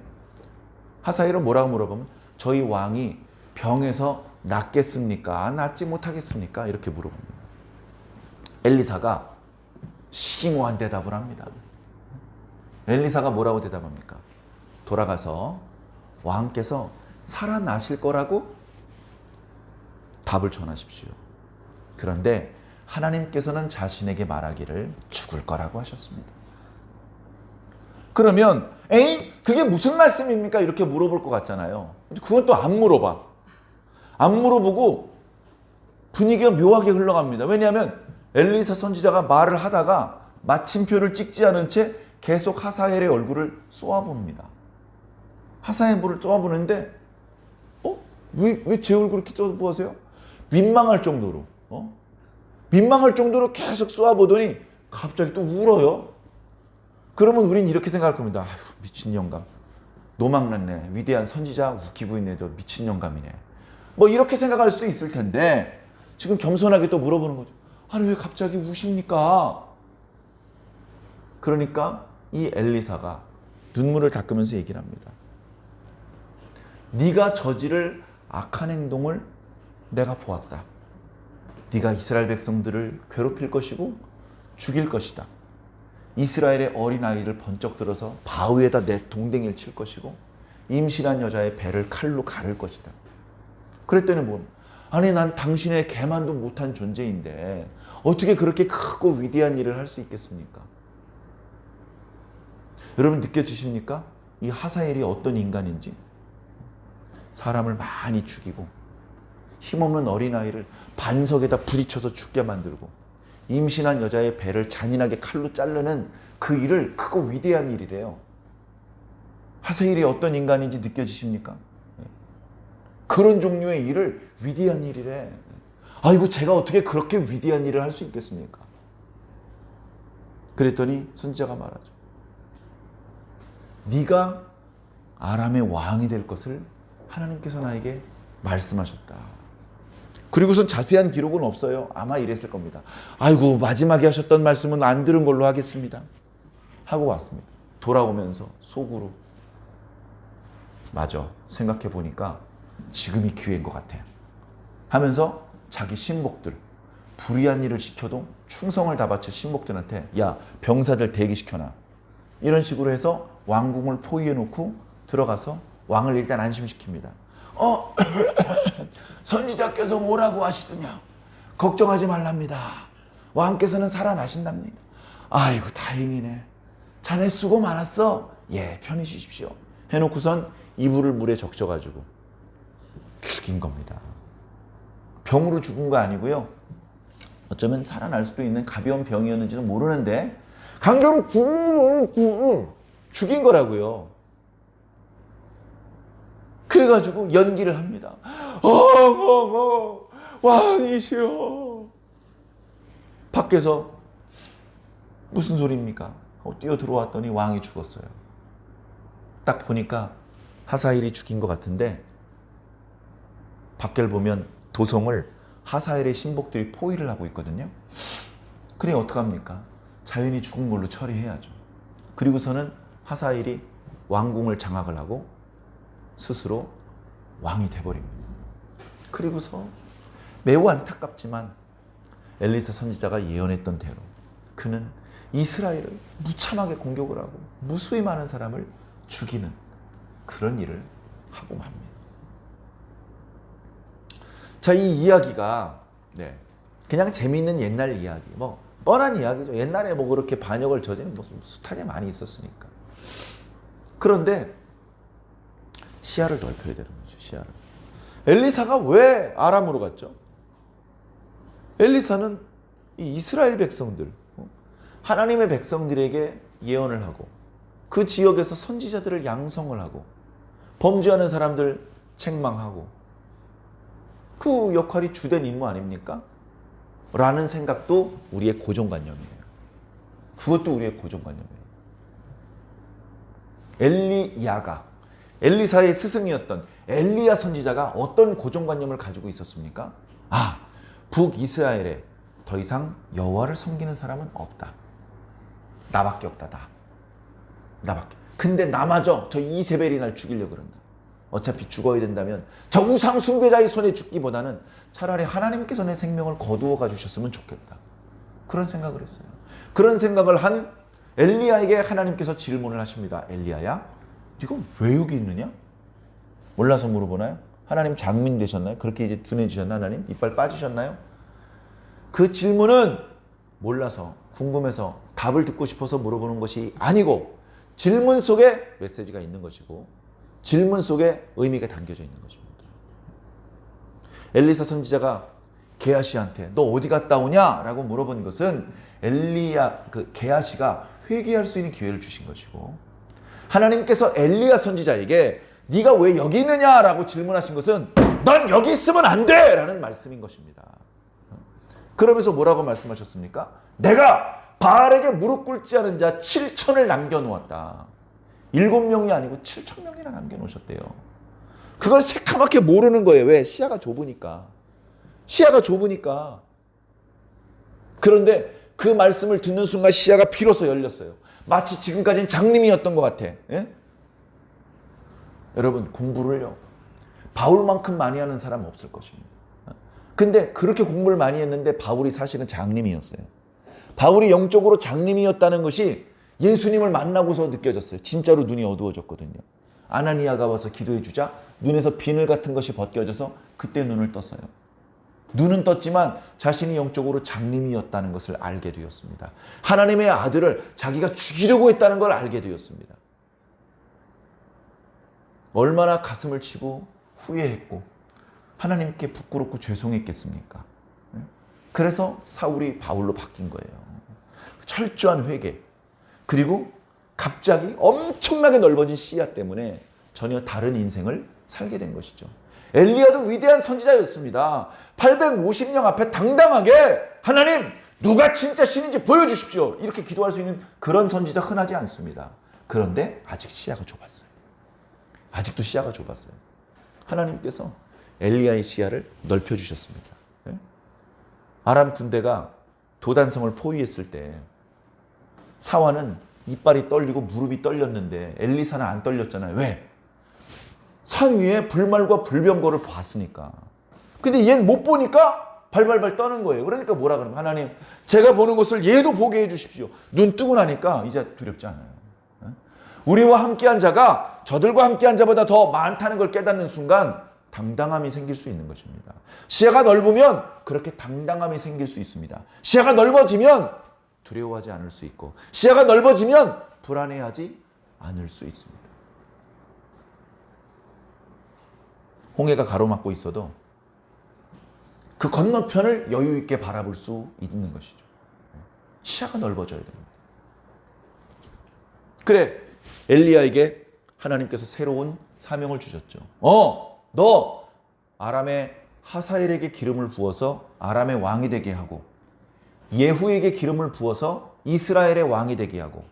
하사엘은 뭐라고 물어보면 저희 왕이 병에서 낫겠습니까? 낫지 못하겠습니까? 이렇게 물어봅니다. 엘리사가 심오한 대답을 합니다. 엘리사가 뭐라고 대답합니까? 돌아가서 왕께서 살아나실 거라고 답을 전하십시오. 그런데 하나님께서는 자신에게 말하기를 죽을 거라고 하셨습니다. 그러면 에이 그게 무슨 말씀입니까? 이렇게 물어볼 것 같잖아요. 근데 그건 또 안 물어봐. 안 물어보고 분위기가 묘하게 흘러갑니다. 왜냐하면 엘리사 선지자가 말을 하다가 마침표를 찍지 않은 채 계속 하사엘의 얼굴을 쏘아봅니다. 하사엘을 쏘아보는데 왜 제 얼굴을 이렇게 쏘아보세요? 민망할 정도로 민망할 정도로 계속 쏘아보더니 갑자기 또 울어요. 그러면 우린 이렇게 생각할 겁니다. 아휴, 미친 영감. 노망났네. 위대한 선지자 웃기고 있네. 저 미친 영감이네. 뭐 이렇게 생각할 수도 있을 텐데 지금 겸손하게 또 물어보는 거죠. 아니 왜 갑자기 우십니까? 그러니까 이 엘리사가 눈물을 닦으면서 얘기를 합니다. 네가 저지를 악한 행동을 내가 보았다. 네가 이스라엘 백성들을 괴롭힐 것이고 죽일 것이다. 이스라엘의 어린아이를 번쩍 들어서 바위에다 내 동댕이를 칠 것이고 임신한 여자의 배를 칼로 가를 것이다. 그랬더니 뭐 아니 난 당신의 개만도 못한 존재인데 어떻게 그렇게 크고 위대한 일을 할 수 있겠습니까? 여러분 느껴지십니까? 이 하사엘이 어떤 인간인지. 사람을 많이 죽이고 힘없는 어린아이를 반석에다 부딪혀서 죽게 만들고 임신한 여자의 배를 잔인하게 칼로 자르는 그 일을 크고 위대한 일이래요. 하사엘이 어떤 인간인지 느껴지십니까? 그런 종류의 일을 위대한 일이래. 아이고 제가 어떻게 그렇게 위대한 일을 할 수 있겠습니까? 그랬더니 선지자가 말하죠. 네가 아람의 왕이 될 것을 하나님께서 나에게 말씀하셨다. 그리고선 자세한 기록은 없어요. 아마 이랬을 겁니다. 아이고 마지막에 하셨던 말씀은 안 들은 걸로 하겠습니다. 하고 왔습니다. 돌아오면서 속으로 맞아. 생각해 보니까 지금이 기회인 것 같아. 하면서 자기 신복들 불의한 일을 시켜도 충성을 다 바쳐 신복들한테 야 병사들 대기시켜놔. 이런 식으로 해서 왕궁을 포위해 놓고 들어가서 왕을 일단 안심시킵니다. 선지자께서 뭐라고 하시더냐? 걱정하지 말랍니다. 왕께서는 살아나신답니다. 아이고 다행이네. 자네 수고 많았어. 예 편히 쉬십시오. 해놓고선 이불을 물에 적셔가지고 죽인 겁니다. 병으로 죽은 거 아니고요. 어쩌면 살아날 수도 있는 가벼운 병이었는지는 모르는데 강제로 죽인 거라고요. 그래가지고 연기를 합니다. 왕이시여. 밖에서 무슨 소리입니까? 뛰어 들어왔더니 왕이 죽었어요. 딱 보니까 하사엘이 죽인 것 같은데 밖을 보면 도성을 하사엘의 신복들이 포위를 하고 있거든요. 그래 어떡합니까? 자연히 죽은 걸로 처리해야죠. 그리고서는 하사엘이 왕궁을 장악을 하고 스스로 왕이 돼버립니다. 그리고서 매우 안타깝지만 엘리사 선지자가 예언했던 대로 그는 이스라엘을 무참하게 공격을 하고 무수히 많은 사람을 죽이는 그런 일을 하고 맙니다. 자, 이 이야기가 그냥 재미있는 옛날 이야기, 뭐 뻔한 이야기죠. 옛날에 뭐 그렇게 반역을 저지른 무슨 숱하게 많이 있었으니까. 그런데 시야를 넓혀야 되는 거죠. 시야를. 엘리사가 왜 아람으로 갔죠? 엘리사는 이 이스라엘 백성들, 하나님의 백성들에게 예언을 하고 그 지역에서 선지자들을 양성을 하고 범죄하는 사람들 책망하고 그 역할이 주된 임무 아닙니까? 라는 생각도 우리의 고정관념이에요. 그것도 우리의 고정관념이에요. 엘리야가 엘리사의 스승이었던 엘리야 선지자가 어떤 고정관념을 가지고 있었습니까? 북이스라엘에 더 이상 여호와를 섬기는 사람은 없다. 나밖에 없다. 나밖에. 근데 나마저 저 이세벨이 날 죽이려고 그런다. 어차피 죽어야 된다면 저 우상 숭배자의 손에 죽기보다는 차라리 하나님께서 내 생명을 거두어 가주셨으면 좋겠다. 그런 생각을 했어요. 그런 생각을 한 엘리야에게 하나님께서 질문을 하십니다. 엘리야야, 네가 왜 여기 있느냐? 몰라서 물어보나요? 하나님 장민 되셨나요? 그렇게 이제 둔해지셨나 하나님? 이빨 빠지셨나요? 그 질문은 몰라서 궁금해서 답을 듣고 싶어서 물어보는 것이 아니고 질문 속에 메시지가 있는 것이고 질문 속에 의미가 담겨져 있는 것입니다. 엘리사 선지자가 게하시한테 너 어디 갔다 오냐? 라고 물어본 것은 게하시가 회개할 수 있는 기회를 주신 것이고, 하나님께서 엘리야 선지자에게 네가 왜 여기 있느냐? 라고 질문하신 것은 넌 여기 있으면 안 돼! 라는 말씀인 것입니다. 그러면서 뭐라고 말씀하셨습니까? 내가 바알에게 무릎 꿇지 않은 자 7천을 남겨놓았다. 7명이 아니고 7,000명이나 남겨놓으셨대요. 그걸 새카맣게 모르는 거예요. 왜? 시야가 좁으니까. 시야가 좁으니까. 그런데 그 말씀을 듣는 순간 시야가 비로소 열렸어요. 마치 지금까지는 장님이었던 것 같아. 예? 여러분, 공부를요, 바울만큼 많이 하는 사람은 없을 것입니다. 근데 그렇게 공부를 많이 했는데 바울이 사실은 장님이었어요. 바울이 영적으로 장님이었다는 것이 예수님을 만나고서 느껴졌어요. 진짜로 눈이 어두워졌거든요. 아나니아가 와서 기도해 주자 눈에서 비늘 같은 것이 벗겨져서 그때 눈을 떴어요. 눈은 떴지만 자신이 영적으로 장님이었다는 것을 알게 되었습니다. 하나님의 아들을 자기가 죽이려고 했다는 걸 알게 되었습니다. 얼마나 가슴을 치고 후회했고 하나님께 부끄럽고 죄송했겠습니까? 그래서 사울이 바울로 바뀐 거예요. 철저한 회개, 그리고 갑자기 엄청나게 넓어진 시야 때문에 전혀 다른 인생을 살게 된 것이죠. 엘리야도 위대한 선지자였습니다. 850명 앞에 당당하게 하나님 누가 진짜 신인지 보여주십시오, 이렇게 기도할 수 있는 그런 선지자 흔하지 않습니다. 그런데 아직 시야가 좁았어요. 아직도 시야가 좁았어요. 하나님께서 엘리야의 시야를 넓혀주셨습니다. 아람 군대가 도단성을 포위했을 때 사환은 이빨이 떨리고 무릎이 떨렸는데 엘리사는 안 떨렸잖아요. 왜? 산 위에 불말과 불병거를 봤으니까. 근데 얘는 못 보니까 발발발 떠는 거예요. 그러니까 뭐라 그러면 하나님 제가 보는 것을 얘도 보게 해주십시오. 눈 뜨고 나니까 이제 두렵지 않아요. 우리와 함께한 자가 저들과 함께한 자보다 더 많다는 걸 깨닫는 순간 당당함이 생길 수 있는 것입니다. 시야가 넓으면 그렇게 당당함이 생길 수 있습니다. 시야가 넓어지면 두려워하지 않을 수 있고, 시야가 넓어지면 불안해하지 않을 수 있습니다. 홍해가 가로막고 있어도 그 건너편을 여유 있게 바라볼 수 있는 것이죠. 시야가 넓어져야 됩니다. 그래, 엘리야에게 하나님께서 새로운 사명을 주셨죠. 너 아람의 하사엘에게 기름을 부어서 아람의 왕이 되게 하고, 예후에게 기름을 부어서 이스라엘의 왕이 되게 하고,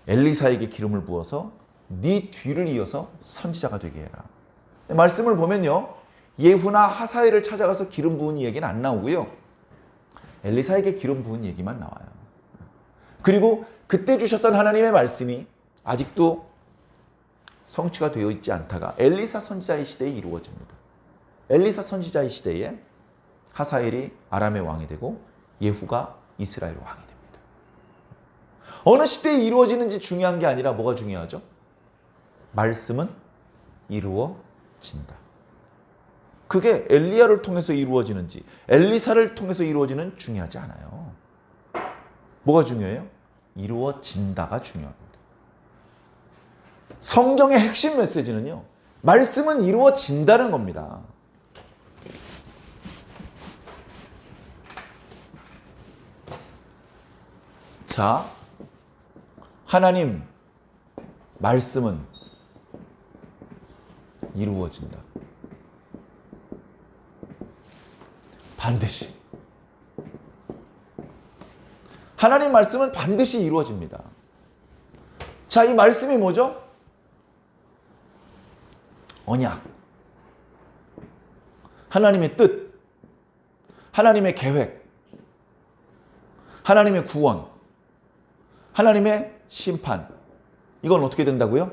엘리사에게 기름을 부어서 네 뒤를 이어서 선지자가 되게 해라. 말씀을 보면요, 예후나 하사엘을 찾아가서 기름 부은 얘기는 안 나오고요, 엘리사에게 기름 부은 얘기만 나와요. 그리고 그때 주셨던 하나님의 말씀이 아직도 성취가 되어 있지 않다가 엘리사 선지자의 시대에 이루어집니다. 엘리사 선지자의 시대에 하사엘이 아람의 왕이 되고 예후가 이스라엘 왕이 됩니다. 어느 시대에 이루어지는지 중요한 게 아니라 뭐가 중요하죠? 말씀은 이루어진다. 그게 엘리야를 통해서 이루어지는지 엘리사를 통해서 이루어지는 중요하지 않아요. 뭐가 중요해요? 이루어진다가 중요합니다. 성경의 핵심 메시지는요, 말씀은 이루어진다는 겁니다. 자, 하나님 말씀은 이루어진다. 반드시. 하나님 말씀은 반드시 이루어집니다. 자, 이 말씀이 뭐죠? 언약, 하나님의 뜻, 하나님의 계획, 하나님의 구원, 하나님의 심판. 이건 어떻게 된다고요?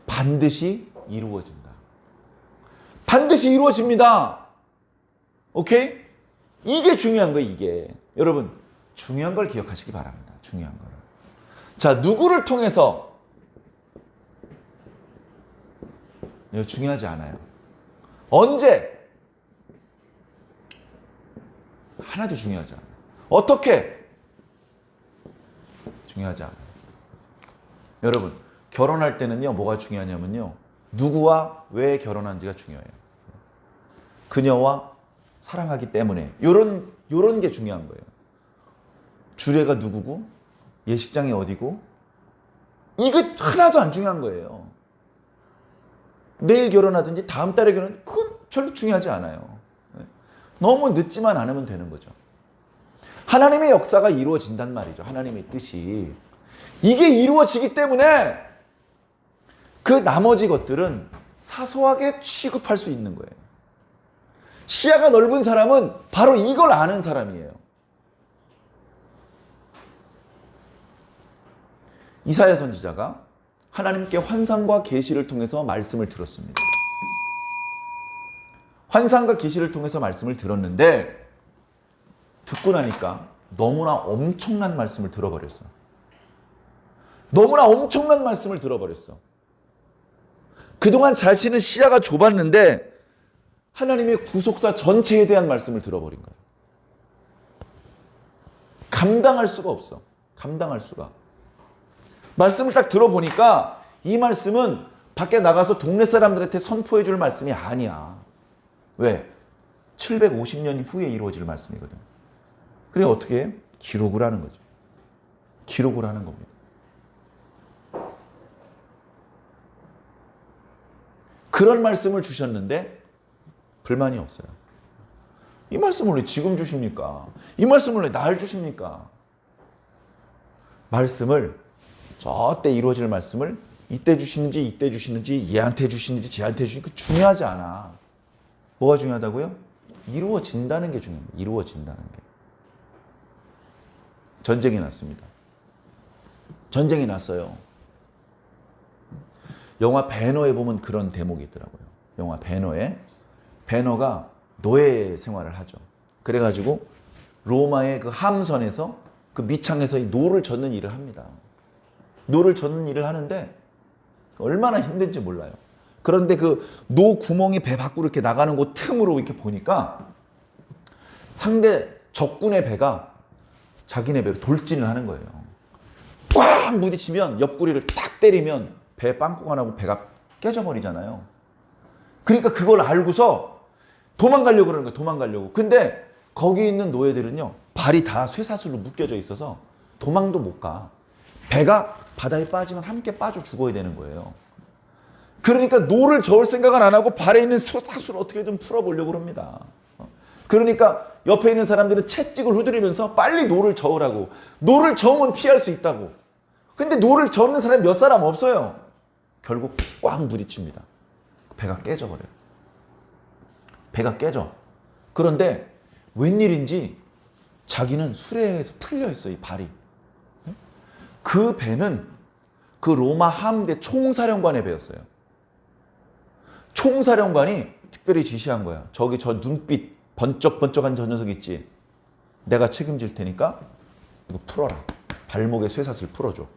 반드시 이루어진다. 반드시 이루어집니다. 오케이? 이게 중요한 거예요, 이게. 여러분, 중요한 걸 기억하시기 바랍니다. 중요한 거를. 자, 누구를 통해서? 이거 중요하지 않아요. 언제? 하나도 중요하지 않아요. 어떻게? 중요하지 않아요. 여러분, 결혼할 때는요, 뭐가 중요하냐면요, 누구와 왜 결혼한지가 중요해요. 그녀와 사랑하기 때문에. 요런 게 중요한 거예요. 주례가 누구고, 예식장이 어디고, 이거 하나도 안 중요한 거예요. 내일 결혼하든지 다음 달에 결혼, 그건 별로 중요하지 않아요. 너무 늦지만 않으면 되는 거죠. 하나님의 역사가 이루어진단 말이죠. 하나님의 뜻이. 이게 이루어지기 때문에 그 나머지 것들은 사소하게 취급할 수 있는 거예요. 시야가 넓은 사람은 바로 이걸 아는 사람이에요. 이사야 선지자가 하나님께 환상과 계시를 통해서 말씀을 들었습니다. 환상과 계시를 통해서 말씀을 들었는데 듣고 나니까 너무나 엄청난 말씀을 들어버렸어. 너무나 엄청난 말씀을 들어버렸어. 그동안 자신은 시야가 좁았는데 하나님의 구속사 전체에 대한 말씀을 들어버린 거예요. 감당할 수가 없어. 감당할 수가. 말씀을 딱 들어보니까 이 말씀은 밖에 나가서 동네 사람들한테 선포해 줄 말씀이 아니야. 왜? 750년 후에 이루어질 말씀이거든. 그래 어떻게 해? 기록을 하는 거죠. 기록을 하는 겁니다. 그런 말씀을 주셨는데 불만이 없어요. 이 말씀을 왜 지금 주십니까? 이 말씀을 왜 날 주십니까? 말씀을 저때 이루어질 말씀을 이때 주시는지 얘한테 주시는지 쟤한테 주시는지 중요하지 않아. 뭐가 중요하다고요? 이루어진다는 게 중요합니다. 이루어진다는 게. 전쟁이 났습니다. 전쟁이 났어요. 영화 배너에 보면 그런 대목이 있더라고요. 영화 배너에. 배너가 노예 생활을 하죠. 그래가지고 로마의 그 함선에서 그 밑창에서 이 노를 젓는 일을 합니다. 노를 젓는 일을 하는데 얼마나 힘든지 몰라요. 그런데 그 노 구멍이 배 밖으로 이렇게 나가는 곳 틈으로 이렇게 보니까 상대 적군의 배가 자기네 배로 돌진을 하는 거예요. 꽉 부딪히면 옆구리를 탁 때리면 배 빵꾸가 나고 배가 깨져버리잖아요. 그러니까 그걸 알고서 도망가려고 그러는 거예요. 도망가려고. 근데 거기 있는 노예들은요, 발이 다 쇠사슬로 묶여져 있어서 도망도 못 가. 배가 바다에 빠지면 함께 빠져 죽어야 되는 거예요. 그러니까 노를 저을 생각은 안 하고 발에 있는 사슬을 어떻게든 풀어보려고 합니다. 그러니까 옆에 있는 사람들은 채찍을 후드리면서 빨리 노를 저으라고. 노를 저으면 피할 수 있다고. 근데 노를 저는 사람이 몇 사람 없어요. 결국 꽝 부딪힙니다. 배가 깨져버려요. 배가 깨져. 그런데 웬일인지 자기는 수레에서 풀려있어요. 이 발이. 그 배는 그 로마 함대 총사령관의 배였어요. 총사령관이 특별히 지시한 거야. 저기 저 눈빛 번쩍번쩍한 저 녀석 있지? 내가 책임질 테니까 이거 풀어라. 발목에 쇠사슬 풀어줘.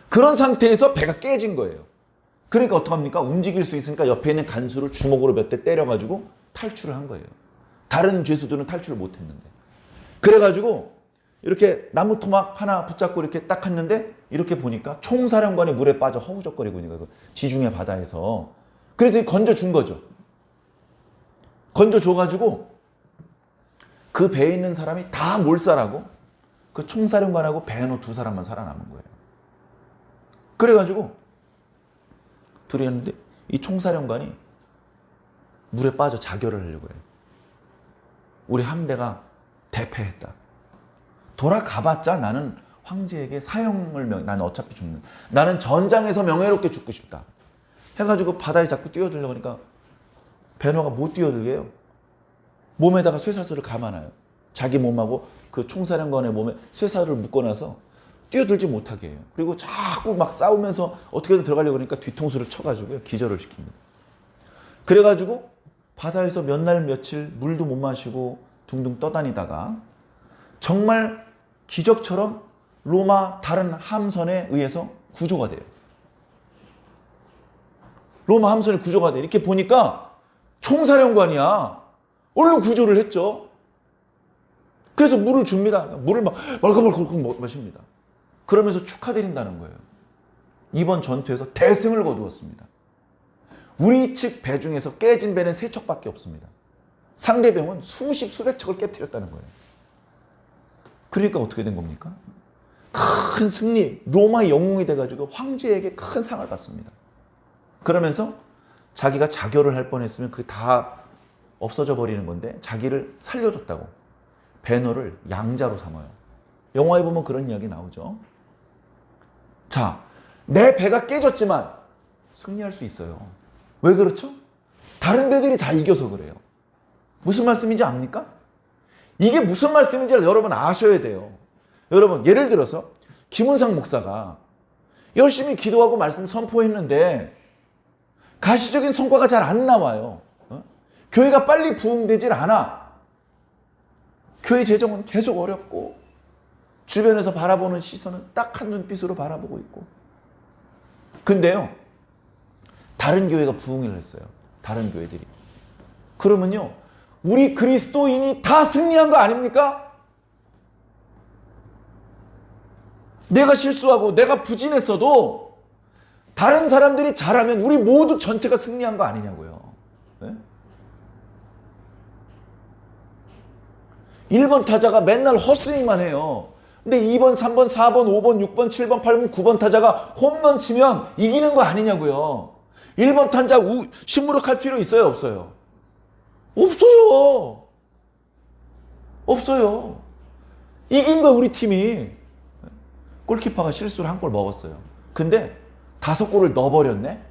그런 상태에서 배가 깨진 거예요. 그러니까 어떡합니까? 움직일 수 있으니까 옆에 있는 간수를 주먹으로 몇 대 때려가지고 탈출을 한 거예요. 다른 죄수들은 탈출을 못했는데. 그래가지고 이렇게 나무 토막 하나 붙잡고 이렇게 딱 했는데 이렇게 보니까 총사령관이 물에 빠져 허우적거리고 있는 거예요. 지중해 바다에서. 그래서 건져준 거죠. 건져줘가지고 그 배에 있는 사람이 다 몰살하고 그 총사령관하고 배너 두 사람만 살아남은 거예요. 그래가지고 둘이 했는데 이 총사령관이 물에 빠져 자결을 하려고 해요. 우리 함대가 대패했다. 돌아가봤자 나는 황제에게 사형을 나는 어차피 죽는. 나는 전장에서 명예롭게 죽고 싶다. 해가지고 바다에 자꾸 뛰어들려고 하니까 배너가 못 뛰어들게 해요. 몸에다가 쇠사슬을 감아놔요. 자기 몸하고 그 총사령관의 몸에 쇠사슬을 묶어놔서 뛰어들지 못하게 해요. 그리고 자꾸 막 싸우면서 어떻게든 들어가려고 하니까 뒤통수를 쳐가지고 기절을 시킵니다. 그래가지고 바다에서 몇 날 며칠 물도 못 마시고 둥둥 떠다니다가 정말 기적처럼 로마 다른 함선에 의해서 구조가 돼요. 로마 함선에 구조가 돼. 이렇게 보니까 총사령관이야. 얼른 구조를 했죠. 그래서 물을 줍니다. 물을 막 벌컥벌컥 마십니다. 그러면서 축하드린다는 거예요. 이번 전투에서 대승을 거두었습니다. 우리 측 배 중에서 깨진 배는 3척밖에 없습니다. 상대 배는 수십 수백 척을 깨뜨렸다는 거예요. 그러니까 어떻게 된 겁니까? 큰 승리, 로마의 영웅이 돼가지고 황제에게 큰 상을 받습니다. 그러면서 자기가 자결을 할 뻔했으면 그게 다 없어져 버리는 건데 자기를 살려줬다고 배너를 양자로 삼아요. 영화에 보면 그런 이야기 나오죠. 자, 내 배가 깨졌지만 승리할 수 있어요. 왜 그렇죠? 다른 배들이 다 이겨서 그래요. 무슨 말씀인지 압니까? 이게 무슨 말씀인지를 여러분 아셔야 돼요. 여러분, 예를 들어서 김은상 목사가 열심히 기도하고 말씀 선포했는데 가시적인 성과가 잘 안 나와요. 교회가 빨리 부흥되질 않아. 교회 재정은 계속 어렵고 주변에서 바라보는 시선은 딱 한 눈빛으로 바라보고 있고. 근데요, 다른 교회가 부흥을 했어요. 다른 교회들이. 그러면요, 우리 그리스도인이 다 승리한 거 아닙니까? 내가 실수하고 내가 부진했어도 다른 사람들이 잘하면 우리 모두 전체가 승리한 거 아니냐고요. 네? 1번 타자가 맨날 헛스윙만 해요. 근데 2번, 3번, 4번, 5번, 6번, 7번, 8번, 9번 타자가 홈런 치면 이기는 거 아니냐고요. 1번 타자 시무룩할 필요 있어요, 없어요? 없어요. 없어요. 이긴 거 우리 팀이. 골키퍼가 실수를 한 골 먹었어요. 근데 5골을 넣어버렸네?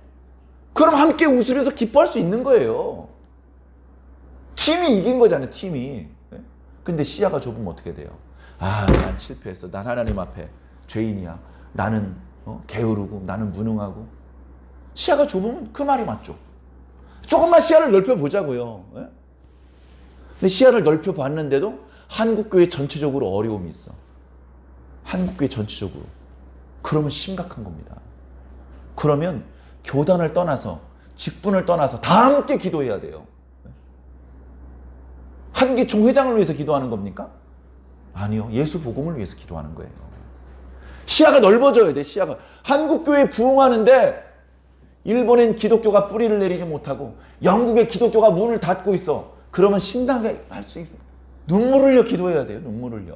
그럼 함께 웃으면서 기뻐할 수 있는 거예요. 팀이 이긴 거잖아요, 팀이. 근데 시야가 좁으면 어떻게 돼요? 아, 난 실패했어. 난 하나님 앞에 죄인이야. 나는 게으르고 나는 무능하고. 시야가 좁으면 그 말이 맞죠. 조금만 시야를 넓혀보자고요. 근데 시야를 넓혀봤는데도 한국교회 전체적으로 어려움이 있어. 한국교회 전체적으로. 그러면 심각한 겁니다. 그러면 교단을 떠나서, 직분을 떠나서 다 함께 기도해야 돼요. 한기 총회장을 위해서 기도하는 겁니까? 아니요. 예수 복음을 위해서 기도하는 거예요. 시야가 넓어져야 돼, 시야가. 한국교회 부흥하는데 일본엔 기독교가 뿌리를 내리지 못하고 영국의 기독교가 문을 닫고 있어. 그러면 신당에 할 수 있어. 눈물 흘려 기도해야 돼요. 눈물 흘려.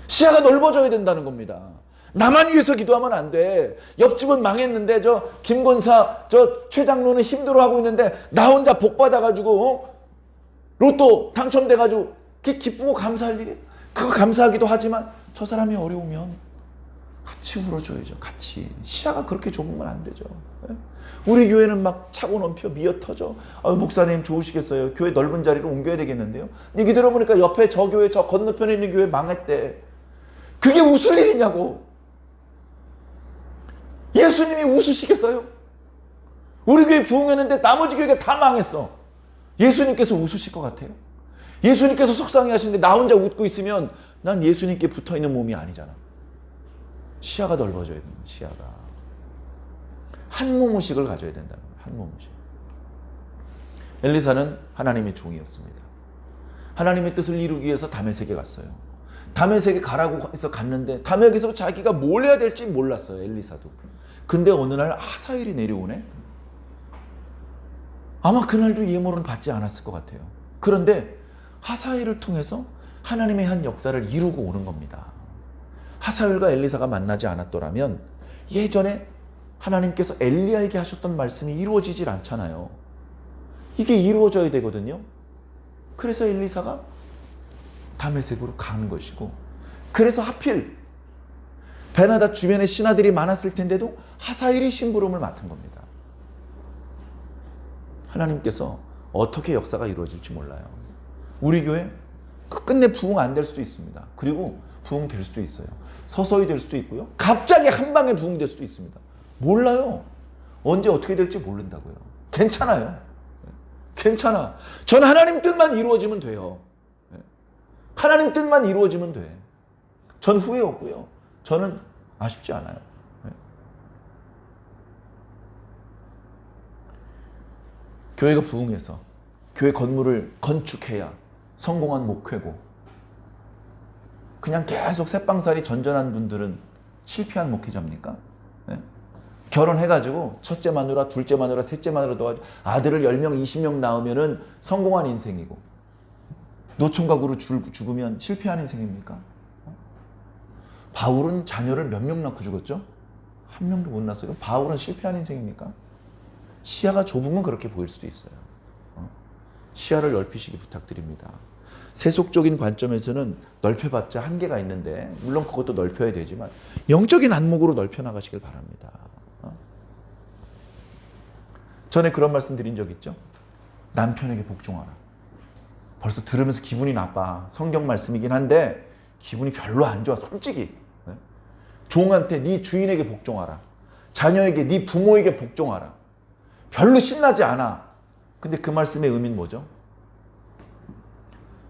시야가 넓어져야 된다는 겁니다. 나만 위해서 기도하면 안 돼. 옆집은 망했는데 저 김권사 저 최장로는 힘들어하고 있는데 나 혼자 복 받아가지고 로또 당첨돼가지고 그게 기쁘고 감사할 일이. 그거 감사하기도 하지만 저 사람이 어려우면 같이 울어줘야죠. 같이. 시야가 그렇게 좁으면 안 되죠. 우리 교회는 막 차고 넘쳐 미어 터져. 목사님 좋으시겠어요. 교회 넓은 자리로 옮겨야 되겠는데요. 얘기 들어보니까 옆에 저 교회 저 건너편에 있는 교회 망했대. 그게 웃을 일이냐고. 예수님이 웃으시겠어요? 우리 교회 부흥했는데 나머지 교회가 다 망했어. 예수님께서 웃으실 것 같아요? 예수님께서 속상해 하시는데 나 혼자 웃고 있으면 난 예수님께 붙어있는 몸이 아니잖아. 시야가 넓어져야 됩니다. 시야가. 한 몸의식을 가져야 된다는 거예요. 한 몸의식. 엘리사는 하나님의 종이었습니다. 하나님의 뜻을 이루기 위해서 다메섹에 갔어요. 다메섹에 가라고 해서 갔는데 다메섹에서 자기가 뭘 해야 될지 몰랐어요. 엘리사도. 근데 어느 날 하사엘이 내려오네. 아마 그날도 예물은 받지 않았을 것 같아요. 그런데 하사엘을 통해서 하나님의 한 역사를 이루고 오는 겁니다. 하사엘과 엘리사가 만나지 않았더라면 예전에 하나님께서 엘리야에게 하셨던 말씀이 이루어지질 않잖아요. 이게 이루어져야 되거든요. 그래서 엘리사가 다메섹으로 가는 것이고, 그래서 하필 베나다 주변에 신하들이 많았을 텐데도 하사엘이 심부름을 맡은 겁니다. 하나님께서 어떻게 역사가 이루어질지 몰라요. 우리 교회 끝내 부흥 안 될 수도 있습니다. 그리고 부흥 될 수도 있어요. 서서히 될 수도 있고요. 갑자기 한 방에 부흥 될 수도 있습니다. 몰라요. 언제 어떻게 될지 모른다고요. 괜찮아요. 괜찮아. 전 하나님 뜻만 이루어지면 돼요. 하나님 뜻만 이루어지면 돼. 전 후회 없고요. 저는 아쉽지 않아요. 교회가 부흥해서 교회 건물을 건축해야 성공한 목회고, 그냥 계속 새빵살이 전전한 분들은 실패한 목회자입니까? 네? 결혼해가지고 첫째 마누라, 둘째 마누라, 셋째 마누라 도와가지고 아들을 10명, 20명 낳으면은 성공한 인생이고 노총각으로 죽으면 실패한 인생입니까? 바울은 자녀를 몇 명 낳고 죽었죠? 한 명도 못 낳았어요. 바울은 실패한 인생입니까? 시야가 좁으면 그렇게 보일 수도 있어요. 시야를 넓히시기 부탁드립니다. 세속적인 관점에서는 넓혀봤자 한계가 있는데 물론 그것도 넓혀야 되지만 영적인 안목으로 넓혀 나가시길 바랍니다. 전에 그런 말씀 드린 적 있죠? 남편에게 복종하라. 벌써 들으면서 기분이 나빠. 성경 말씀이긴 한데 기분이 별로 안 좋아. 솔직히. 종한테 네 주인에게 복종하라. 자녀에게 네 부모에게 복종하라. 별로 신나지 않아. 근데 그 말씀의 의미는 뭐죠?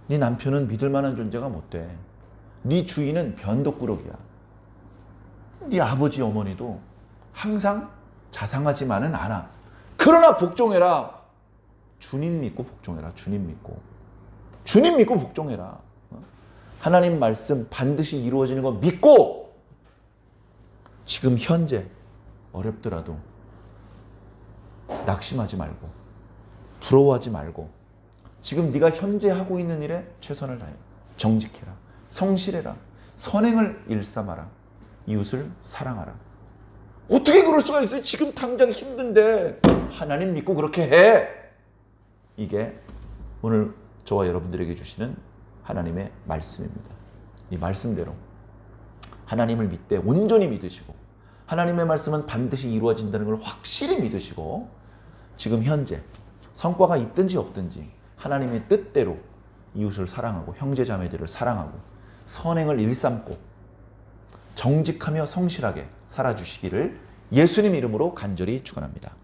네 남편은 믿을 만한 존재가 못 돼. 네 주인은 변덕꾸러기야. 네 아버지 어머니도 항상 자상하지만은 않아. 그러나 복종해라. 주님 믿고 복종해라. 주님 믿고. 주님 믿고 복종해라. 하나님 말씀 반드시 이루어지는 거 믿고 지금 현재 어렵더라도 낙심하지 말고 부러워하지 말고 지금 네가 현재 하고 있는 일에 최선을 다해. 정직해라. 성실해라. 선행을 일삼아라. 이웃을 사랑하라. 어떻게 그럴 수가 있어요? 지금 당장 힘든데 하나님 믿고 그렇게 해. 이게 오늘 저와 여러분들에게 주시는 하나님의 말씀입니다. 이 말씀대로 하나님을 믿되 온전히 믿으시고 하나님의 말씀은 반드시 이루어진다는 걸 확실히 믿으시고 지금 현재 성과가 있든지 없든지 하나님의 뜻대로 이웃을 사랑하고 형제자매들을 사랑하고 선행을 일삼고 정직하며 성실하게 살아주시기를 예수님 이름으로 간절히 축원합니다.